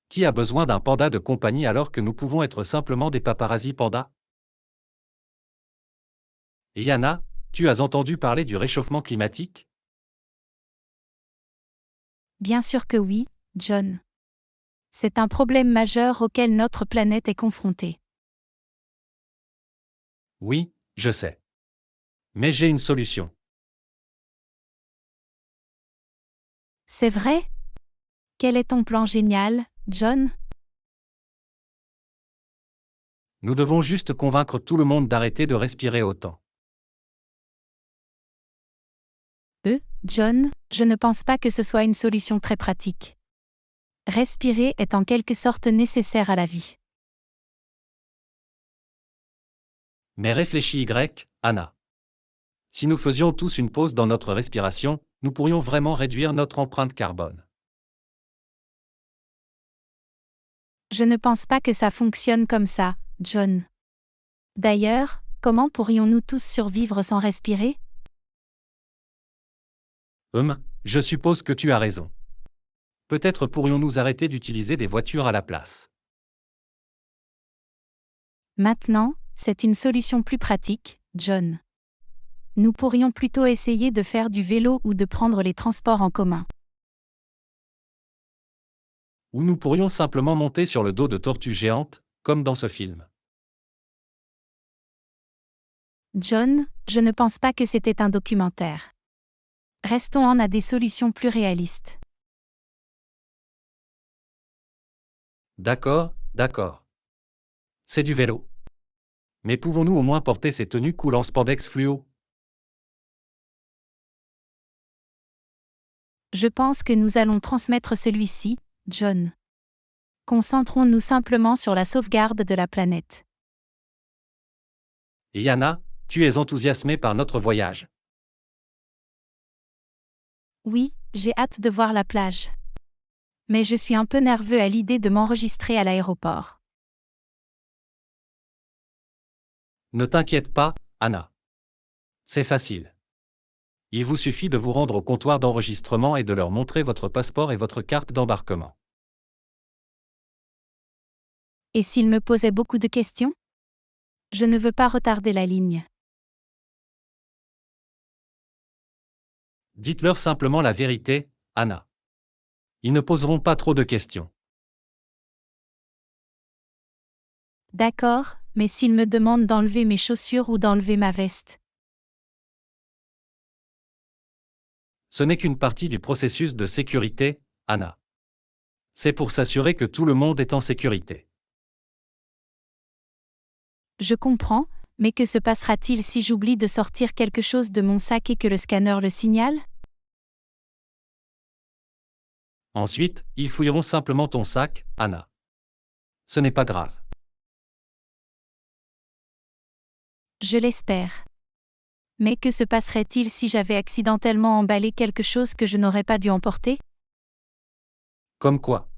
Qui a besoin d'un panda de compagnie alors que nous pouvons être simplement des paparazzis pandas? Yana, tu as entendu parler du réchauffement climatique? Bien sûr que oui, John. C'est un problème majeur auquel notre planète est confrontée. Oui, je sais. Mais j'ai une solution. C'est vrai? Quel est ton plan génial, John? Nous devons juste convaincre tout le monde d'arrêter de respirer autant. John, je ne pense pas que ce soit une solution très pratique. Respirer est en quelque sorte nécessaire à la vie. Mais réfléchis Anna. Si nous faisions tous une pause dans notre respiration, nous pourrions vraiment réduire notre empreinte carbone. Je ne pense pas que ça fonctionne comme ça, John. D'ailleurs, comment pourrions-nous tous survivre sans respirer? Je suppose que tu as raison. Peut-être pourrions-nous arrêter d'utiliser des voitures à la place. Maintenant, c'est une solution plus pratique, John. Nous pourrions plutôt essayer de faire du vélo ou de prendre les transports en commun. Ou nous pourrions simplement monter sur le dos de tortues géantes, comme dans ce film. John, je ne pense pas que c'était un documentaire. Restons-en à des solutions plus réalistes. D'accord, d'accord. C'est du vélo. Mais pouvons-nous au moins porter ces tenues cool en spandex fluo? Je pense que nous allons transmettre celui-ci, John. Concentrons-nous simplement sur la sauvegarde de la planète. Yana, tu es enthousiasmée par notre voyage. Oui, j'ai hâte de voir la plage. Mais je suis un peu nerveux à l'idée de m'enregistrer à l'aéroport. Ne t'inquiète pas, Anna. C'est facile. Il vous suffit de vous rendre au comptoir d'enregistrement et de leur montrer votre passeport et votre carte d'embarquement. Et s'il me posait beaucoup de questions? Je ne veux pas retarder la ligne. Dites-leur simplement la vérité, Anna. Ils ne poseront pas trop de questions. D'accord, mais s'il me demande d'enlever mes chaussures ou d'enlever ma veste? Ce n'est qu'une partie du processus de sécurité, Anna. C'est pour s'assurer que tout le monde est en sécurité. Je comprends, mais que se passera-t-il si j'oublie de sortir quelque chose de mon sac et que le scanner le signale? Ensuite, ils fouilleront simplement ton sac, Anna. Ce n'est pas grave. Je l'espère. Mais que se passerait-il si j'avais accidentellement emballé quelque chose que je n'aurais pas dû emporter? Comme quoi?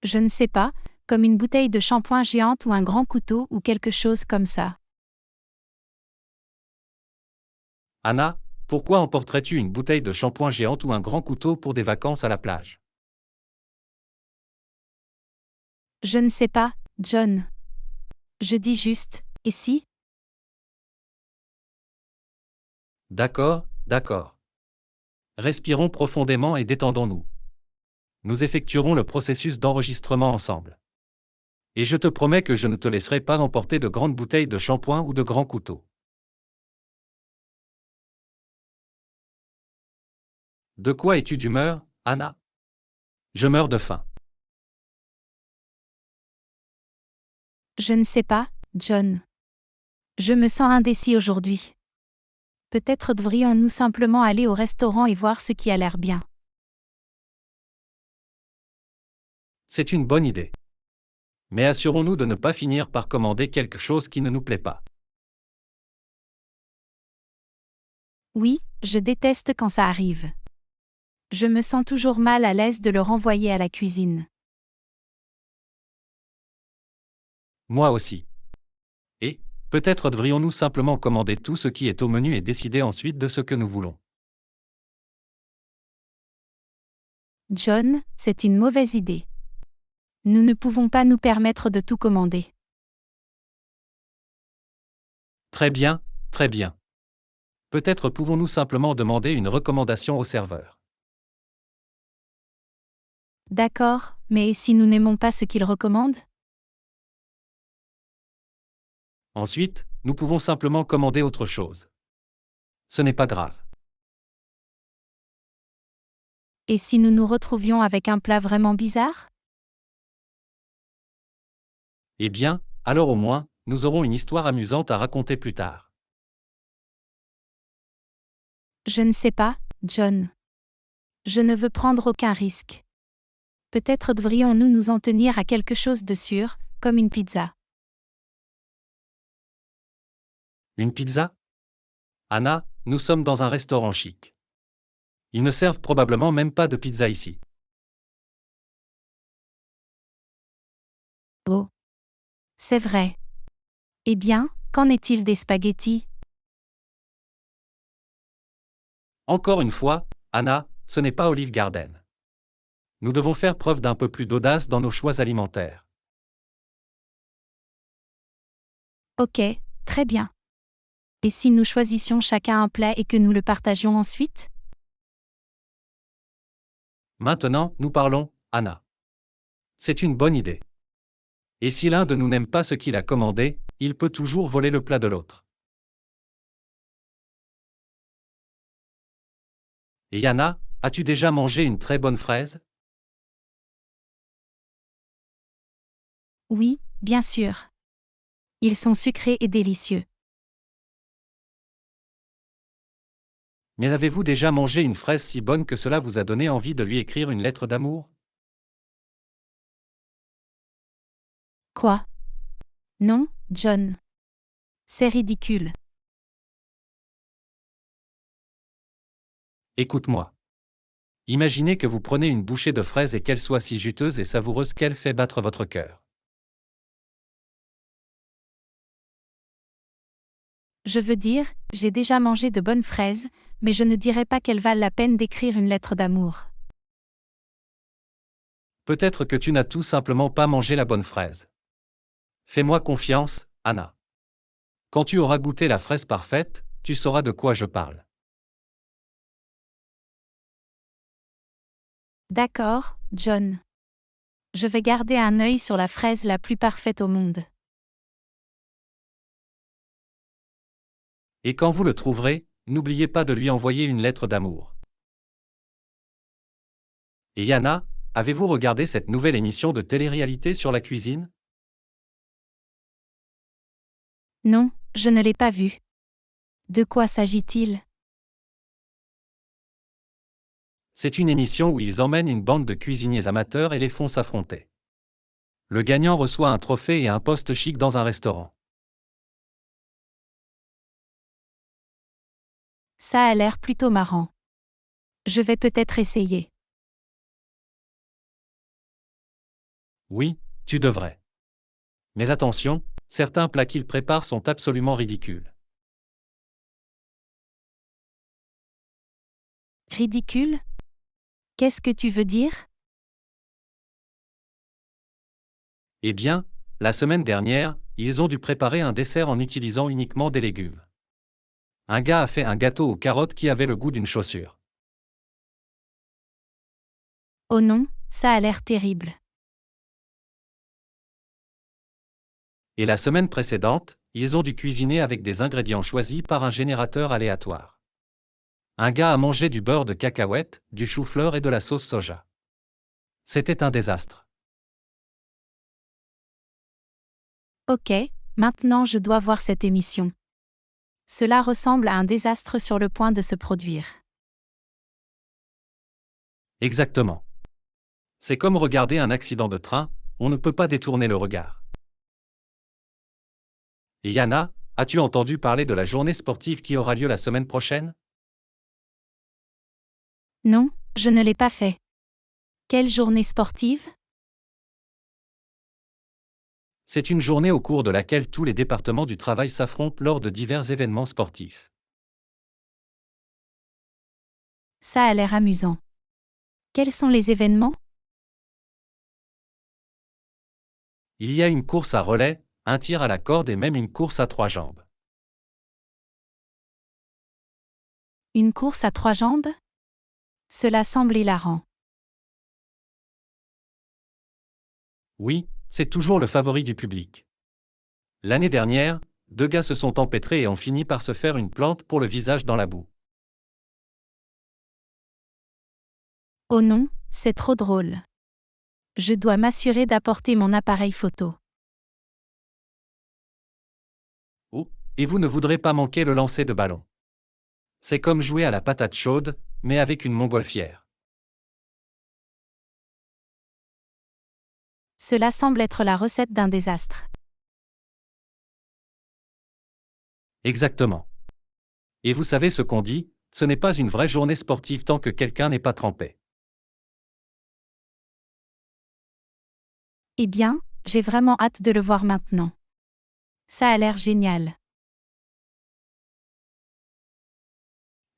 Je ne sais pas, comme une bouteille de shampoing géante ou un grand couteau ou quelque chose comme ça. Anna, pourquoi emporterais-tu une bouteille de shampoing géante ou un grand couteau pour des vacances à la plage? Je ne sais pas, John. Je dis juste, et si? D'accord, d'accord. Respirons profondément et détendons-nous. Nous effectuerons le processus d'enregistrement ensemble. Et je te promets que je ne te laisserai pas emporter de grandes bouteilles de shampoing ou de grands couteaux. De quoi es-tu d'humeur, Anna? Je meurs de faim. Je ne sais pas, John. Je me sens indécis aujourd'hui. Peut-être devrions-nous simplement aller au restaurant et voir ce qui a l'air bien. C'est une bonne idée. Mais assurons-nous de ne pas finir par commander quelque chose qui ne nous plaît pas. Oui, je déteste quand ça arrive. Je me sens toujours mal à l'aise de le renvoyer à la cuisine. Moi aussi. Et, peut-être devrions-nous simplement commander tout ce qui est au menu et décider ensuite de ce que nous voulons. John, c'est une mauvaise idée. Nous ne pouvons pas nous permettre de tout commander. Très bien, très bien. Peut-être pouvons-nous simplement demander une recommandation au serveur. D'accord, mais et si nous n'aimons pas ce qu'il recommande? Ensuite, nous pouvons simplement commander autre chose. Ce n'est pas grave. Et si nous nous retrouvions avec un plat vraiment bizarre? Eh bien, alors au moins, nous aurons une histoire amusante à raconter plus tard. Je ne sais pas, John. Je ne veux prendre aucun risque. Peut-être devrions-nous nous en tenir à quelque chose de sûr, comme une pizza. Une pizza? Anna, nous sommes dans un restaurant chic. Ils ne servent probablement même pas de pizza ici. Oh. C'est vrai. Eh bien, qu'en est-il des spaghettis? Encore une fois, Anna, ce n'est pas Olive Garden. Nous devons faire preuve d'un peu plus d'audace dans nos choix alimentaires. Ok, très bien. Et si nous choisissions chacun un plat et que nous le partagions ensuite? Maintenant, nous parlons, Anna. C'est une bonne idée. Et si l'un de nous n'aime pas ce qu'il a commandé, il peut toujours voler le plat de l'autre. Et Yana, as-tu déjà mangé une très bonne fraise? Oui, bien sûr. Ils sont sucrés et délicieux. Mais avez-vous déjà mangé une fraise si bonne que cela vous a donné envie de lui écrire une lettre d'amour? Quoi? Non, John. C'est ridicule. Écoute-moi. Imaginez que vous prenez une bouchée de fraise et qu'elle soit si juteuse et savoureuse qu'elle fait battre votre cœur. Je veux dire, j'ai déjà mangé de bonnes fraises, mais je ne dirais pas qu'elles valent la peine d'écrire une lettre d'amour. Peut-être que tu n'as tout simplement pas mangé la bonne fraise. Fais-moi confiance, Anna. Quand tu auras goûté la fraise parfaite, tu sauras de quoi je parle. D'accord, John. Je vais garder un œil sur la fraise la plus parfaite au monde. Et quand vous le trouverez, n'oubliez pas de lui envoyer une lettre d'amour. Et Yana, avez-vous regardé cette nouvelle émission de télé-réalité sur la cuisine? Non, je ne l'ai pas vue. De quoi s'agit-il? C'est une émission où ils emmènent une bande de cuisiniers amateurs et les font s'affronter. Le gagnant reçoit un trophée et un poste chic dans un restaurant. Ça a l'air plutôt marrant. Je vais peut-être essayer. Oui, tu devrais. Mais attention, certains plats qu'ils préparent sont absolument ridicules. Ridicule? Qu'est-ce que tu veux dire? Eh bien, la semaine dernière, ils ont dû préparer un dessert en utilisant uniquement des légumes. Un gars a fait un gâteau aux carottes qui avait le goût d'une chaussure. Oh non, ça a l'air terrible. Et la semaine précédente, ils ont dû cuisiner avec des ingrédients choisis par un générateur aléatoire. Un gars a mangé du beurre de cacahuète, du chou-fleur et de la sauce soja. C'était un désastre. Ok, maintenant je dois voir cette émission. Cela ressemble à un désastre sur le point de se produire. Exactement. C'est comme regarder un accident de train, on ne peut pas détourner le regard. Et Yana, as-tu entendu parler de la journée sportive qui aura lieu la semaine prochaine? Non, je ne l'ai pas fait. Quelle journée sportive? C'est une journée au cours de laquelle tous les départements du travail s'affrontent lors de divers événements sportifs. Ça a l'air amusant. Quels sont les événements? Il y a une course à relais, un tir à la corde et même une course à 3 jambes. Une course à 3 jambes? Cela semble hilarant. Oui, c'est toujours le favori du public. L'année dernière, 2 gars se sont empêtrés et ont fini par se faire une plante pour le visage dans la boue. Oh non, c'est trop drôle. Je dois m'assurer d'apporter mon appareil photo. Oh, et vous ne voudrez pas manquer le lancer de ballon. C'est comme jouer à la patate chaude, mais avec une montgolfière. Cela semble être la recette d'un désastre. Exactement. Et vous savez ce qu'on dit, ce n'est pas une vraie journée sportive tant que quelqu'un n'est pas trempé. Eh bien, j'ai vraiment hâte de le voir maintenant. Ça a l'air génial.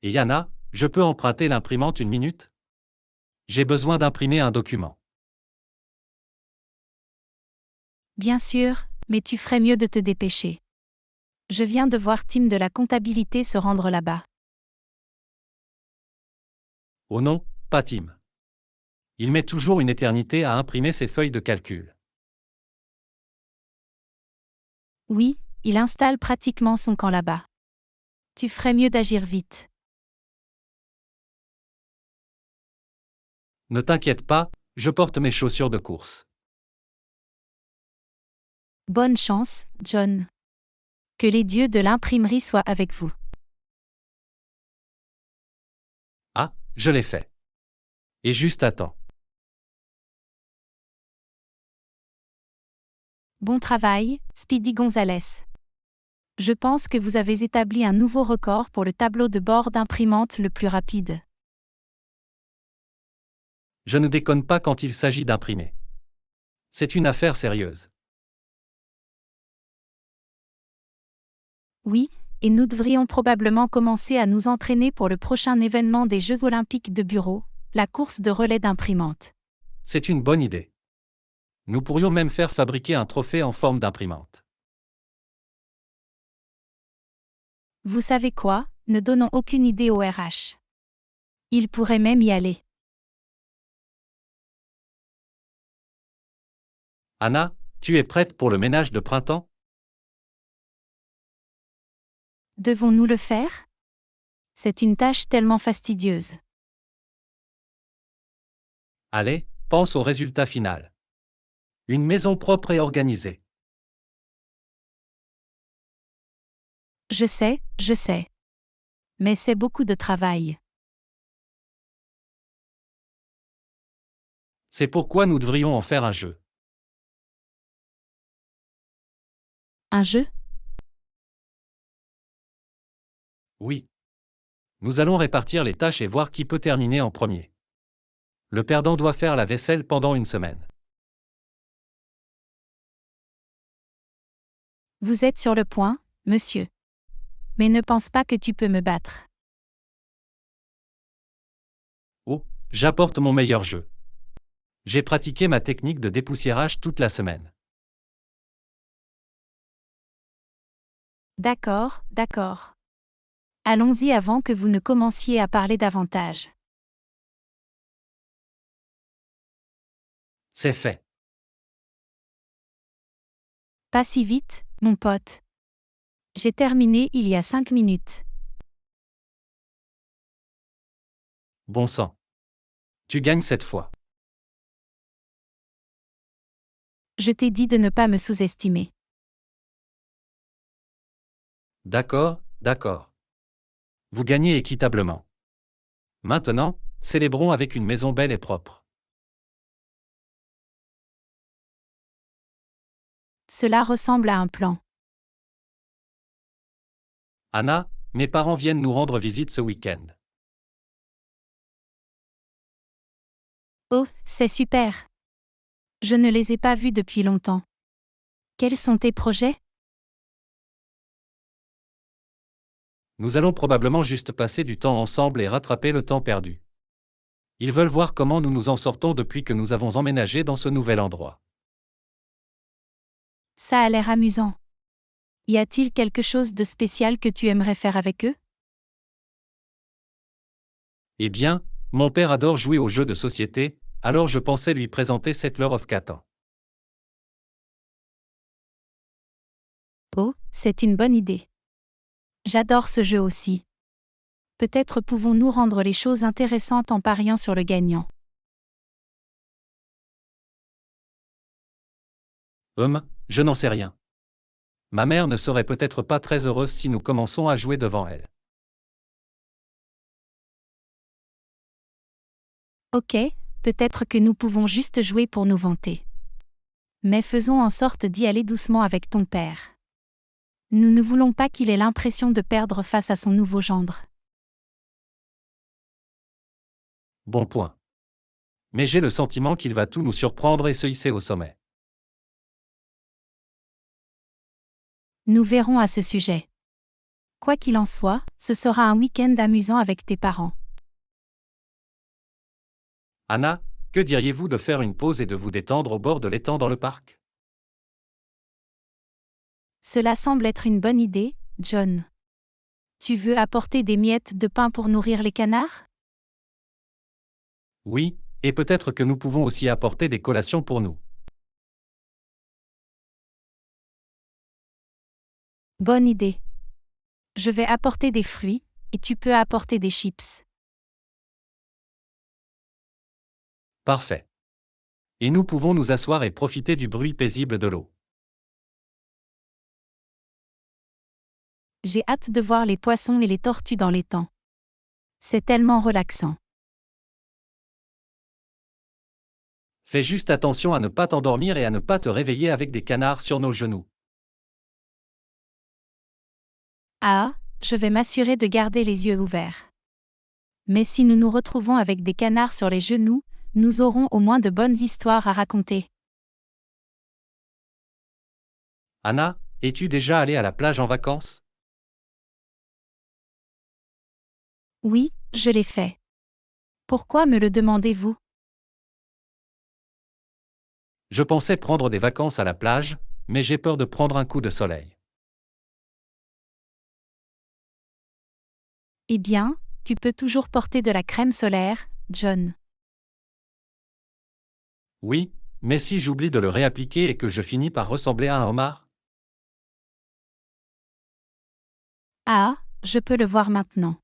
Et Yana, je peux emprunter l'imprimante une minute? J'ai besoin d'imprimer un document. Bien sûr, mais tu ferais mieux de te dépêcher. Je viens de voir Tim de la comptabilité se rendre là-bas. Oh non, pas Tim. Il met toujours une éternité à imprimer ses feuilles de calcul. Oui, il installe pratiquement son camp là-bas. Tu ferais mieux d'agir vite. Ne t'inquiète pas, je porte mes chaussures de course. Bonne chance, John. Que les dieux de l'imprimerie soient avec vous. Ah, je l'ai fait. Et juste à temps. Bon travail, Speedy Gonzales. Je pense que vous avez établi un nouveau record pour le tableau de bord d'imprimante le plus rapide. Je ne déconne pas quand il s'agit d'imprimer. C'est une affaire sérieuse. Oui, et nous devrions probablement commencer à nous entraîner pour le prochain événement des Jeux olympiques de bureau, la course de relais d'imprimante. C'est une bonne idée. Nous pourrions même faire fabriquer un trophée en forme d'imprimante. Vous savez quoi, ne donnons aucune idée au RH. Il pourrait même y aller. Anna, tu es prête pour le ménage de printemps? Devons-nous le faire? C'est une tâche tellement fastidieuse. Allez, pense au résultat final. Une maison propre et organisée. Je sais. Mais c'est beaucoup de travail. C'est pourquoi nous devrions en faire un jeu. Un jeu? Oui. Nous allons répartir les tâches et voir qui peut terminer en premier. Le perdant doit faire la vaisselle pendant une semaine. Vous êtes sur le point, monsieur. Mais ne pense pas que tu peux me battre. Oh, j'apporte mon meilleur jeu. J'ai pratiqué ma technique de dépoussiérage toute la semaine. D'accord, d'accord. Allons-y avant que vous ne commenciez à parler davantage. C'est fait. Pas si vite, mon pote. J'ai terminé il y a 5 minutes. Bon sang. Tu gagnes cette fois. Je t'ai dit de ne pas me sous-estimer. D'accord, d'accord. Vous gagnez équitablement. Maintenant, célébrons avec une maison belle et propre. Cela ressemble à un plan. Anna, mes parents viennent nous rendre visite ce week-end. Oh, c'est super. Je ne les ai pas vus depuis longtemps. Quels sont tes projets? Nous allons probablement juste passer du temps ensemble et rattraper le temps perdu. Ils veulent voir comment nous nous en sortons depuis que nous avons emménagé dans ce nouvel endroit. Ça a l'air amusant. Y a-t-il quelque chose de spécial que tu aimerais faire avec eux? Eh bien, mon père adore jouer aux jeux de société, alors je pensais lui présenter Settler of Catan. Oh, c'est une bonne idée. J'adore ce jeu aussi. Peut-être pouvons-nous rendre les choses intéressantes en pariant sur le gagnant. Je n'en sais rien. Ma mère ne serait peut-être pas très heureuse si nous commençons à jouer devant elle. Ok, peut-être que nous pouvons juste jouer pour nous vanter. Mais faisons en sorte d'y aller doucement avec ton père. Nous ne voulons pas qu'il ait l'impression de perdre face à son nouveau gendre. Bon point. Mais j'ai le sentiment qu'il va tout nous surprendre et se hisser au sommet. Nous verrons à ce sujet. Quoi qu'il en soit, ce sera un week-end amusant avec tes parents. Anna, que diriez-vous de faire une pause et de vous détendre au bord de l'étang dans le parc? Cela semble être une bonne idée, John. Tu veux apporter des miettes de pain pour nourrir les canards? Oui, et peut-être que nous pouvons aussi apporter des collations pour nous. Bonne idée. Je vais apporter des fruits, et tu peux apporter des chips. Parfait. Et nous pouvons nous asseoir et profiter du bruit paisible de l'eau. J'ai hâte de voir les poissons et les tortues dans l'étang. C'est tellement relaxant. Fais juste attention à ne pas t'endormir et à ne pas te réveiller avec des canards sur nos genoux. Ah, je vais m'assurer de garder les yeux ouverts. Mais si nous nous retrouvons avec des canards sur les genoux, nous aurons au moins de bonnes histoires à raconter. Anna, es-tu déjà allée à la plage en vacances? Oui, je l'ai fait. Pourquoi me le demandez-vous? Je pensais prendre des vacances à la plage, mais j'ai peur de prendre un coup de soleil. Eh bien, tu peux toujours porter de la crème solaire, John. Oui, mais si j'oublie de le réappliquer et que je finis par ressembler à un homard? Ah, je peux le voir maintenant.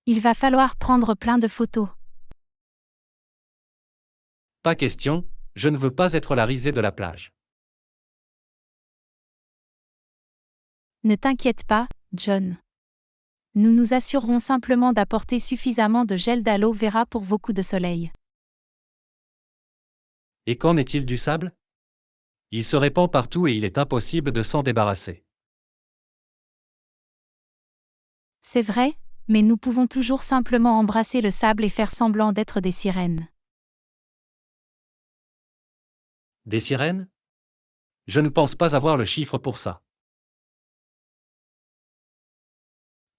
Il va falloir prendre plein de photos. Pas question, je ne veux pas être la risée de la plage. Ne t'inquiète pas, John. Nous nous assurerons simplement d'apporter suffisamment de gel d'aloe vera pour vos coups de soleil. Et qu'en est-il du sable? Il se répand partout et il est impossible de s'en débarrasser. C'est vrai, mais nous pouvons toujours simplement embrasser le sable et faire semblant d'être des sirènes. Des sirènes? Je ne pense pas avoir le chiffre pour ça.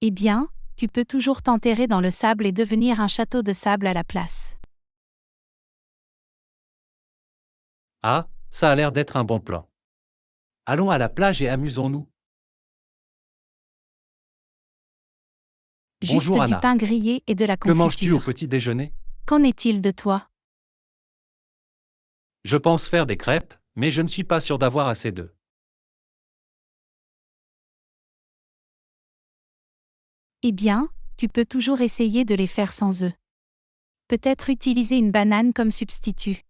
Eh bien, tu peux toujours t'enterrer dans le sable et devenir un château de sable à la place. Ah, ça a l'air d'être un bon plan. Allons à la plage et amusons-nous. Juste Bonjour du Anna. pain grillé et de la Que manges-tu au confiture. petit déjeuner? Qu'en est-il de toi? Je pense faire des crêpes, mais je ne suis pas sûr d'avoir assez d'œufs. Eh bien, tu peux toujours essayer de les faire sans œufs. Peut-être utiliser une banane comme substitut.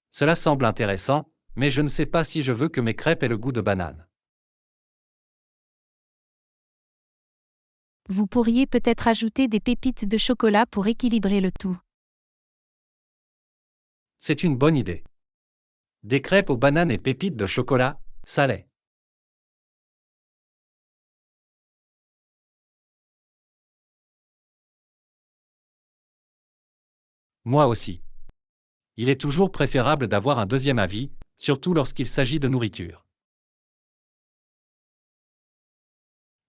Cela semble intéressant, mais je ne sais pas si je veux que mes crêpes aient le goût de banane. Vous pourriez peut-être ajouter des pépites de chocolat pour équilibrer le tout. C'est une bonne idée. Des crêpes aux bananes et pépites de chocolat, ça l'est. Moi aussi. Il est toujours préférable d'avoir un deuxième avis, surtout lorsqu'il s'agit de nourriture.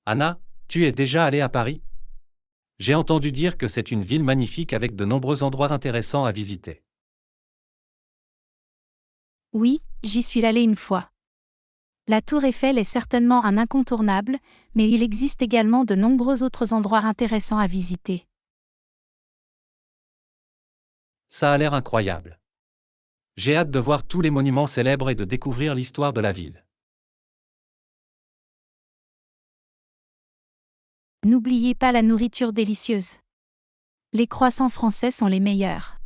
Anna, tu es déjà allée à Paris? J'ai entendu dire que c'est une ville magnifique avec de nombreux endroits intéressants à visiter. Oui, j'y suis allée une fois. La Tour Eiffel est certainement un incontournable, mais il existe également de nombreux autres endroits intéressants à visiter. Ça a l'air incroyable. J'ai hâte de voir tous les monuments célèbres et de découvrir l'histoire de la ville. N'oubliez pas la nourriture délicieuse. Les croissants français sont les meilleurs.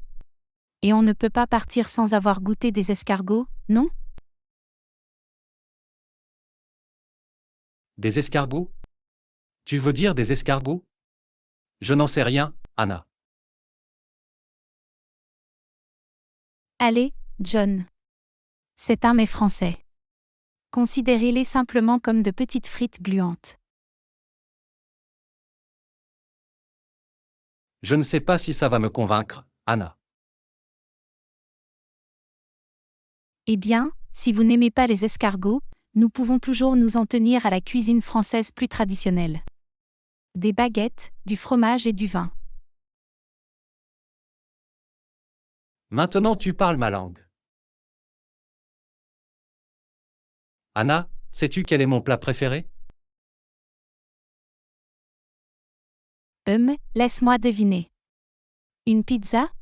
Et on ne peut pas partir sans avoir goûté des escargots, non? Des escargots? Tu veux dire des escargots? Je n'en sais rien, Anna. Allez, John. C'est un mets français. Considérez-les simplement comme de petites frites gluantes. Je ne sais pas si ça va me convaincre, Anna. Eh bien, si vous n'aimez pas les escargots, nous pouvons toujours nous en tenir à la cuisine française plus traditionnelle. Des baguettes, du fromage et du vin. Maintenant tu parles ma langue. Anna, sais-tu quel est mon plat préféré? Laisse-moi deviner. Une pizza?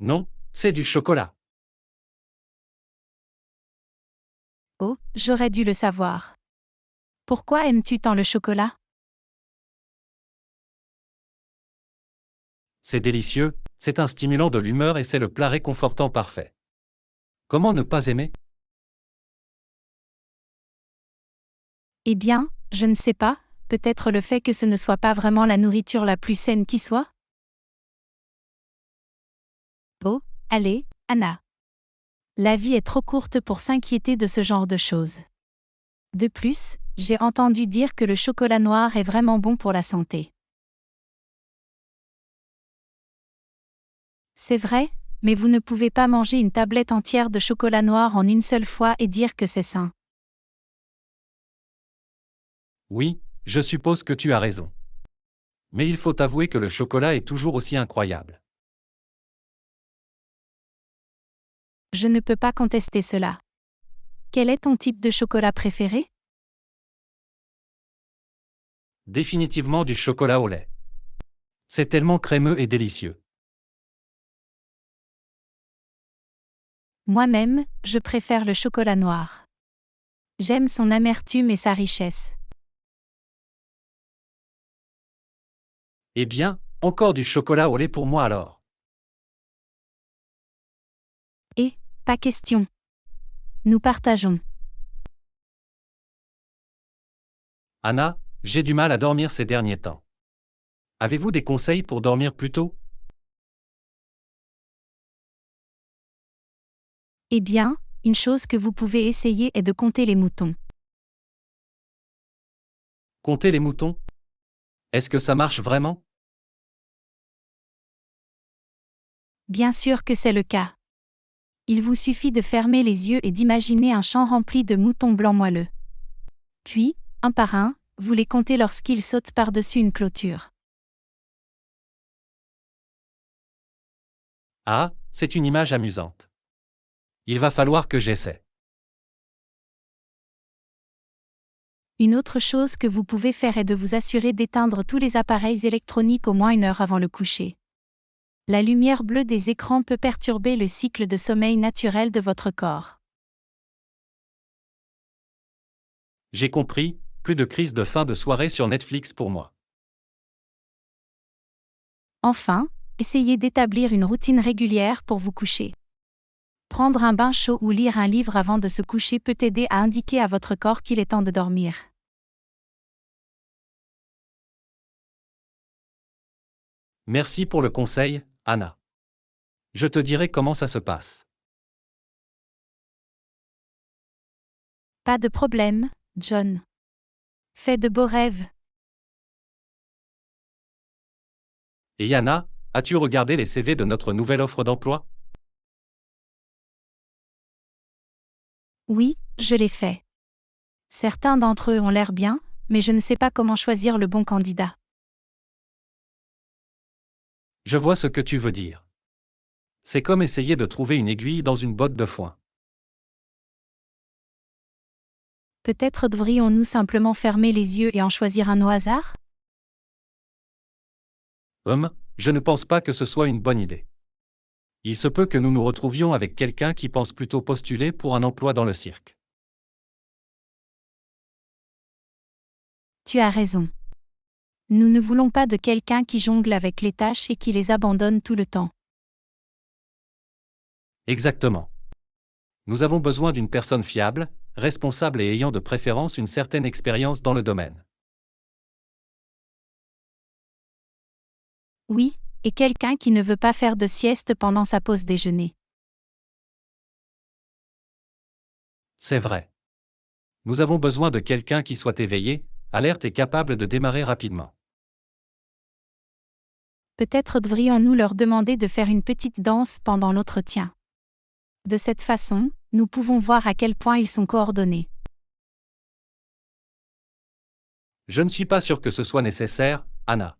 Non, c'est du chocolat. Oh, j'aurais dû le savoir. Pourquoi aimes-tu tant le chocolat? C'est délicieux, c'est un stimulant de l'humeur et c'est le plat réconfortant parfait. Comment ne pas aimer? Eh bien, je ne sais pas, peut-être le fait que ce ne soit pas vraiment la nourriture la plus saine qui soit? Oh, allez, Anna. La vie est trop courte pour s'inquiéter de ce genre de choses. De plus, j'ai entendu dire que le chocolat noir est vraiment bon pour la santé. C'est vrai, mais vous ne pouvez pas manger une tablette entière de chocolat noir en une seule fois et dire que c'est sain. Oui, je suppose que tu as raison. Mais il faut avouer que le chocolat est toujours aussi incroyable. Je ne peux pas contester cela. Quel est ton type de chocolat préféré? Définitivement du chocolat au lait. C'est tellement crémeux et délicieux. Moi-même, je préfère le chocolat noir. J'aime son amertume et sa richesse. Eh bien, encore du chocolat au lait pour moi alors. Et, pas question. Nous partageons. Anna, j'ai du mal à dormir ces derniers temps. Avez-vous des conseils pour dormir plus tôt? Eh bien, une chose que vous pouvez essayer est de compter les moutons. Compter les moutons? Est-ce que ça marche vraiment? Bien sûr que c'est le cas. Il vous suffit de fermer les yeux et d'imaginer un champ rempli de moutons blancs moelleux. Puis, un par un, vous les comptez lorsqu'ils sautent par-dessus une clôture. Ah, c'est une image amusante. Il va falloir que j'essaie. Une autre chose que vous pouvez faire est de vous assurer d'éteindre tous les appareils électroniques au moins 1 heure avant le coucher. La lumière bleue des écrans peut perturber le cycle de sommeil naturel de votre corps. J'ai compris, plus de crise de fin de soirée sur Netflix pour moi. Enfin, essayez d'établir une routine régulière pour vous coucher. Prendre un bain chaud ou lire un livre avant de se coucher peut aider à indiquer à votre corps qu'il est temps de dormir. Merci pour le conseil, Anna. Je te dirai comment ça se passe. Pas de problème, John. Fais de beaux rêves. Et Yana, as-tu regardé les CV de notre nouvelle offre d'emploi? Oui, je l'ai fait. Certains d'entre eux ont l'air bien, mais je ne sais pas comment choisir le bon candidat. Je vois ce que tu veux dire. C'est comme essayer de trouver une aiguille dans une botte de foin. Peut-être devrions-nous simplement fermer les yeux et en choisir un au hasard? Je ne pense pas que ce soit une bonne idée. Il se peut que nous nous retrouvions avec quelqu'un qui pense plutôt postuler pour un emploi dans le cirque. Tu as raison. Nous ne voulons pas de quelqu'un qui jongle avec les tâches et qui les abandonne tout le temps. Exactement. Nous avons besoin d'une personne fiable, responsable et ayant de préférence une certaine expérience dans le domaine. Oui, et quelqu'un qui ne veut pas faire de sieste pendant sa pause déjeuner. C'est vrai. Nous avons besoin de quelqu'un qui soit éveillé, alerte et capable de démarrer rapidement. Peut-être devrions-nous leur demander de faire une petite danse pendant l'entretien. De cette façon, nous pouvons voir à quel point ils sont coordonnés. Je ne suis pas sûr que ce soit nécessaire, Anna.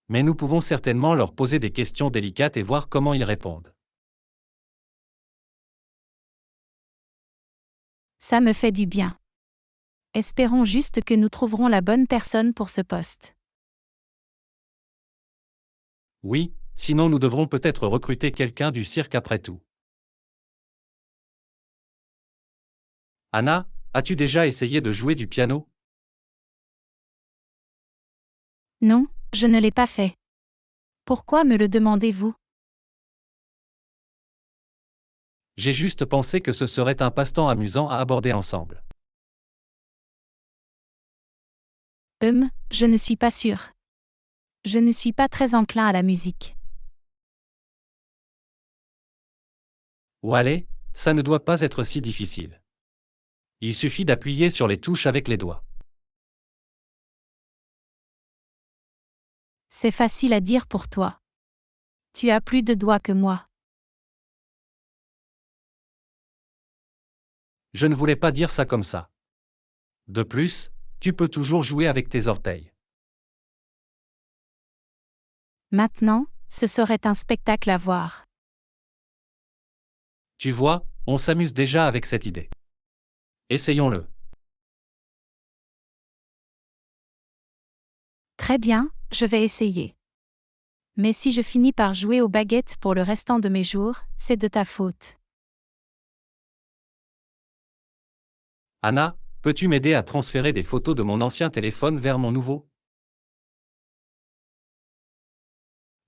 Mais nous pouvons certainement leur poser des questions délicates et voir comment ils répondent. Ça me fait du bien. Espérons juste que nous trouverons la bonne personne pour ce poste. Oui, sinon nous devrons peut-être recruter quelqu'un du cirque après tout. Anna, as-tu déjà essayé de jouer du piano? Non, je ne l'ai pas fait. Pourquoi me le demandez-vous? J'ai juste pensé que ce serait un passe-temps amusant à aborder ensemble. Je ne suis pas sûre. Je ne suis pas très enclin à la musique. Ou allez, ça ne doit pas être si difficile. Il suffit d'appuyer sur les touches avec les doigts. C'est facile à dire pour toi. Tu as plus de doigts que moi. Je ne voulais pas dire ça comme ça. De plus, tu peux toujours jouer avec tes orteils. Maintenant, ce serait un spectacle à voir. Tu vois, on s'amuse déjà avec cette idée. Essayons-le. Très bien, je vais essayer. Mais si je finis par jouer aux baguettes pour le restant de mes jours, c'est de ta faute. Anna, peux-tu m'aider à transférer des photos de mon ancien téléphone vers mon nouveau?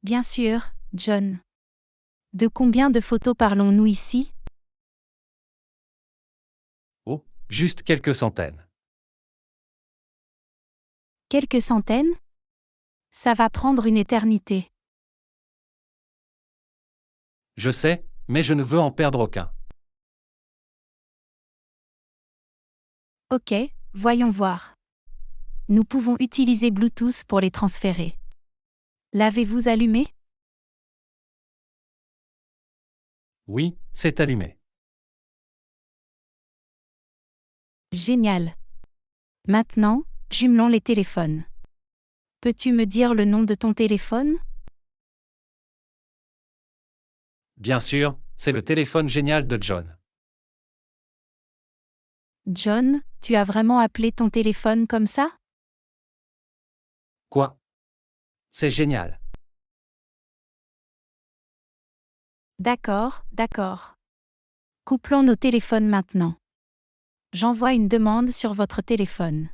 Bien sûr, John. De combien de photos parlons-nous ici? Oh, juste quelques centaines. Quelques centaines? Ça va prendre une éternité. Je sais, mais je ne veux en perdre aucun. Ok, voyons voir. Nous pouvons utiliser Bluetooth pour les transférer. L'avez-vous allumé? Oui, c'est allumé. Génial. Maintenant, jumelons les téléphones. Peux-tu me dire le nom de ton téléphone? Bien sûr, c'est le téléphone génial de John. John, tu as vraiment appelé ton téléphone comme ça? Quoi? C'est génial. D'accord, d'accord. Couplons nos téléphones maintenant. J'envoie une demande sur votre téléphone.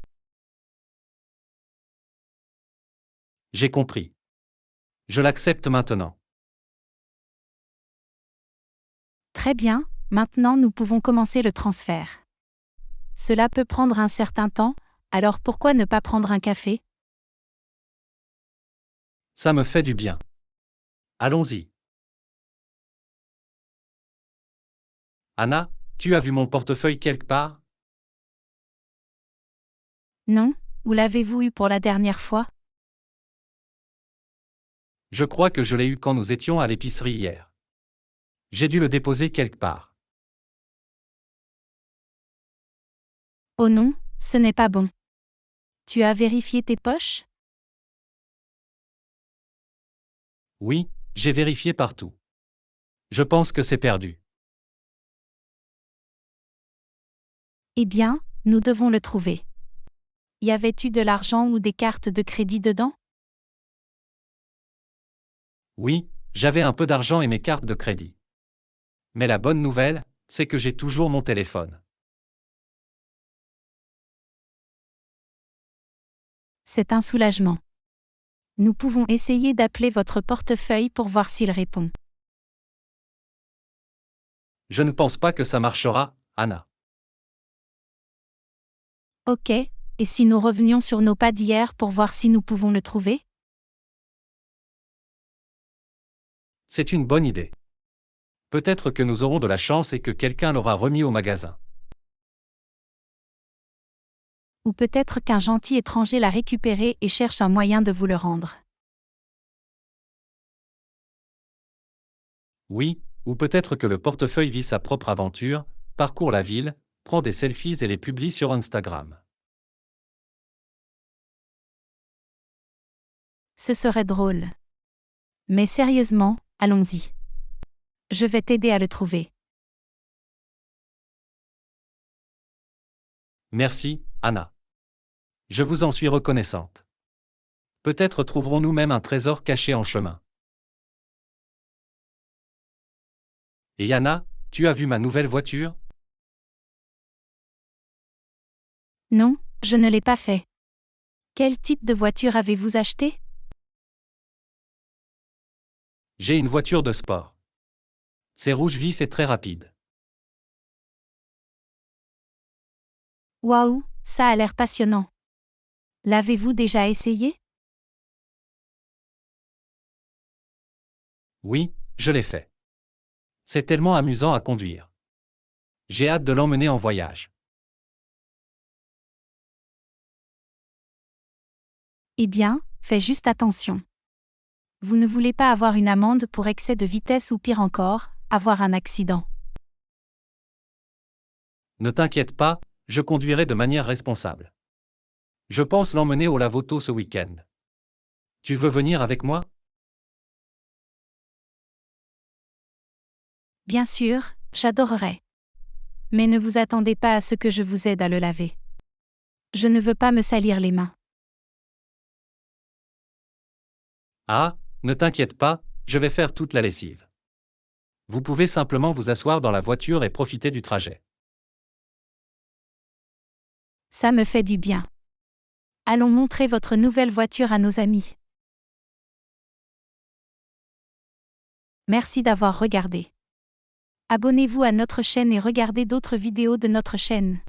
J'ai compris. Je l'accepte maintenant. Très bien, maintenant nous pouvons commencer le transfert. Cela peut prendre un certain temps, alors pourquoi ne pas prendre un café? Ça me fait du bien. Allons-y. Anna, tu as vu mon portefeuille quelque part? Non, où l'avez-vous eu pour la dernière fois? Je crois que je l'ai eu quand nous étions à l'épicerie hier. J'ai dû le déposer quelque part. Oh non, ce n'est pas bon. Tu as vérifié tes poches? Oui, j'ai vérifié partout. Je pense que c'est perdu. Eh bien, nous devons le trouver. Y avait-tu de l'argent ou des cartes de crédit dedans? Oui, j'avais un peu d'argent et mes cartes de crédit. Mais la bonne nouvelle, c'est que j'ai toujours mon téléphone. C'est un soulagement. Nous pouvons essayer d'appeler votre portefeuille pour voir s'il répond. Je ne pense pas que ça marchera, Anna. Ok, et si nous revenions sur nos pas d'hier pour voir si nous pouvons le trouver? C'est une bonne idée. Peut-être que nous aurons de la chance et que quelqu'un l'aura remis au magasin. Ou peut-être qu'un gentil étranger l'a récupéré et cherche un moyen de vous le rendre. Oui, ou peut-être que le portefeuille vit sa propre aventure, parcourt la ville, prend des selfies et les publie sur Instagram. Ce serait drôle. Mais sérieusement, allons-y. Je vais t'aider à le trouver. Merci, Anna. Je vous en suis reconnaissante. Peut-être trouverons-nous même un trésor caché en chemin. Et Anna, tu as vu ma nouvelle voiture? Non, je ne l'ai pas fait. Quel type de voiture avez-vous acheté? J'ai une voiture de sport. C'est rouge vif et très rapide. Waouh, ça a l'air passionnant. L'avez-vous déjà essayé? Oui, je l'ai fait. C'est tellement amusant à conduire. J'ai hâte de l'emmener en voyage. Eh bien, fais juste attention. Vous ne voulez pas avoir une amende pour excès de vitesse ou pire encore, avoir un accident. Ne t'inquiète pas, je conduirai de manière responsable. Je pense l'emmener au Lavoto ce week-end. Tu veux venir avec moi? Bien sûr, j'adorerais. Mais ne vous attendez pas à ce que je vous aide à le laver. Je ne veux pas me salir les mains. Ah, ne t'inquiète pas, je vais faire toute la lessive. Vous pouvez simplement vous asseoir dans la voiture et profiter du trajet. Ça me fait du bien. Allons montrer votre nouvelle voiture à nos amis. Merci d'avoir regardé. Abonnez-vous à notre chaîne et regardez d'autres vidéos de notre chaîne.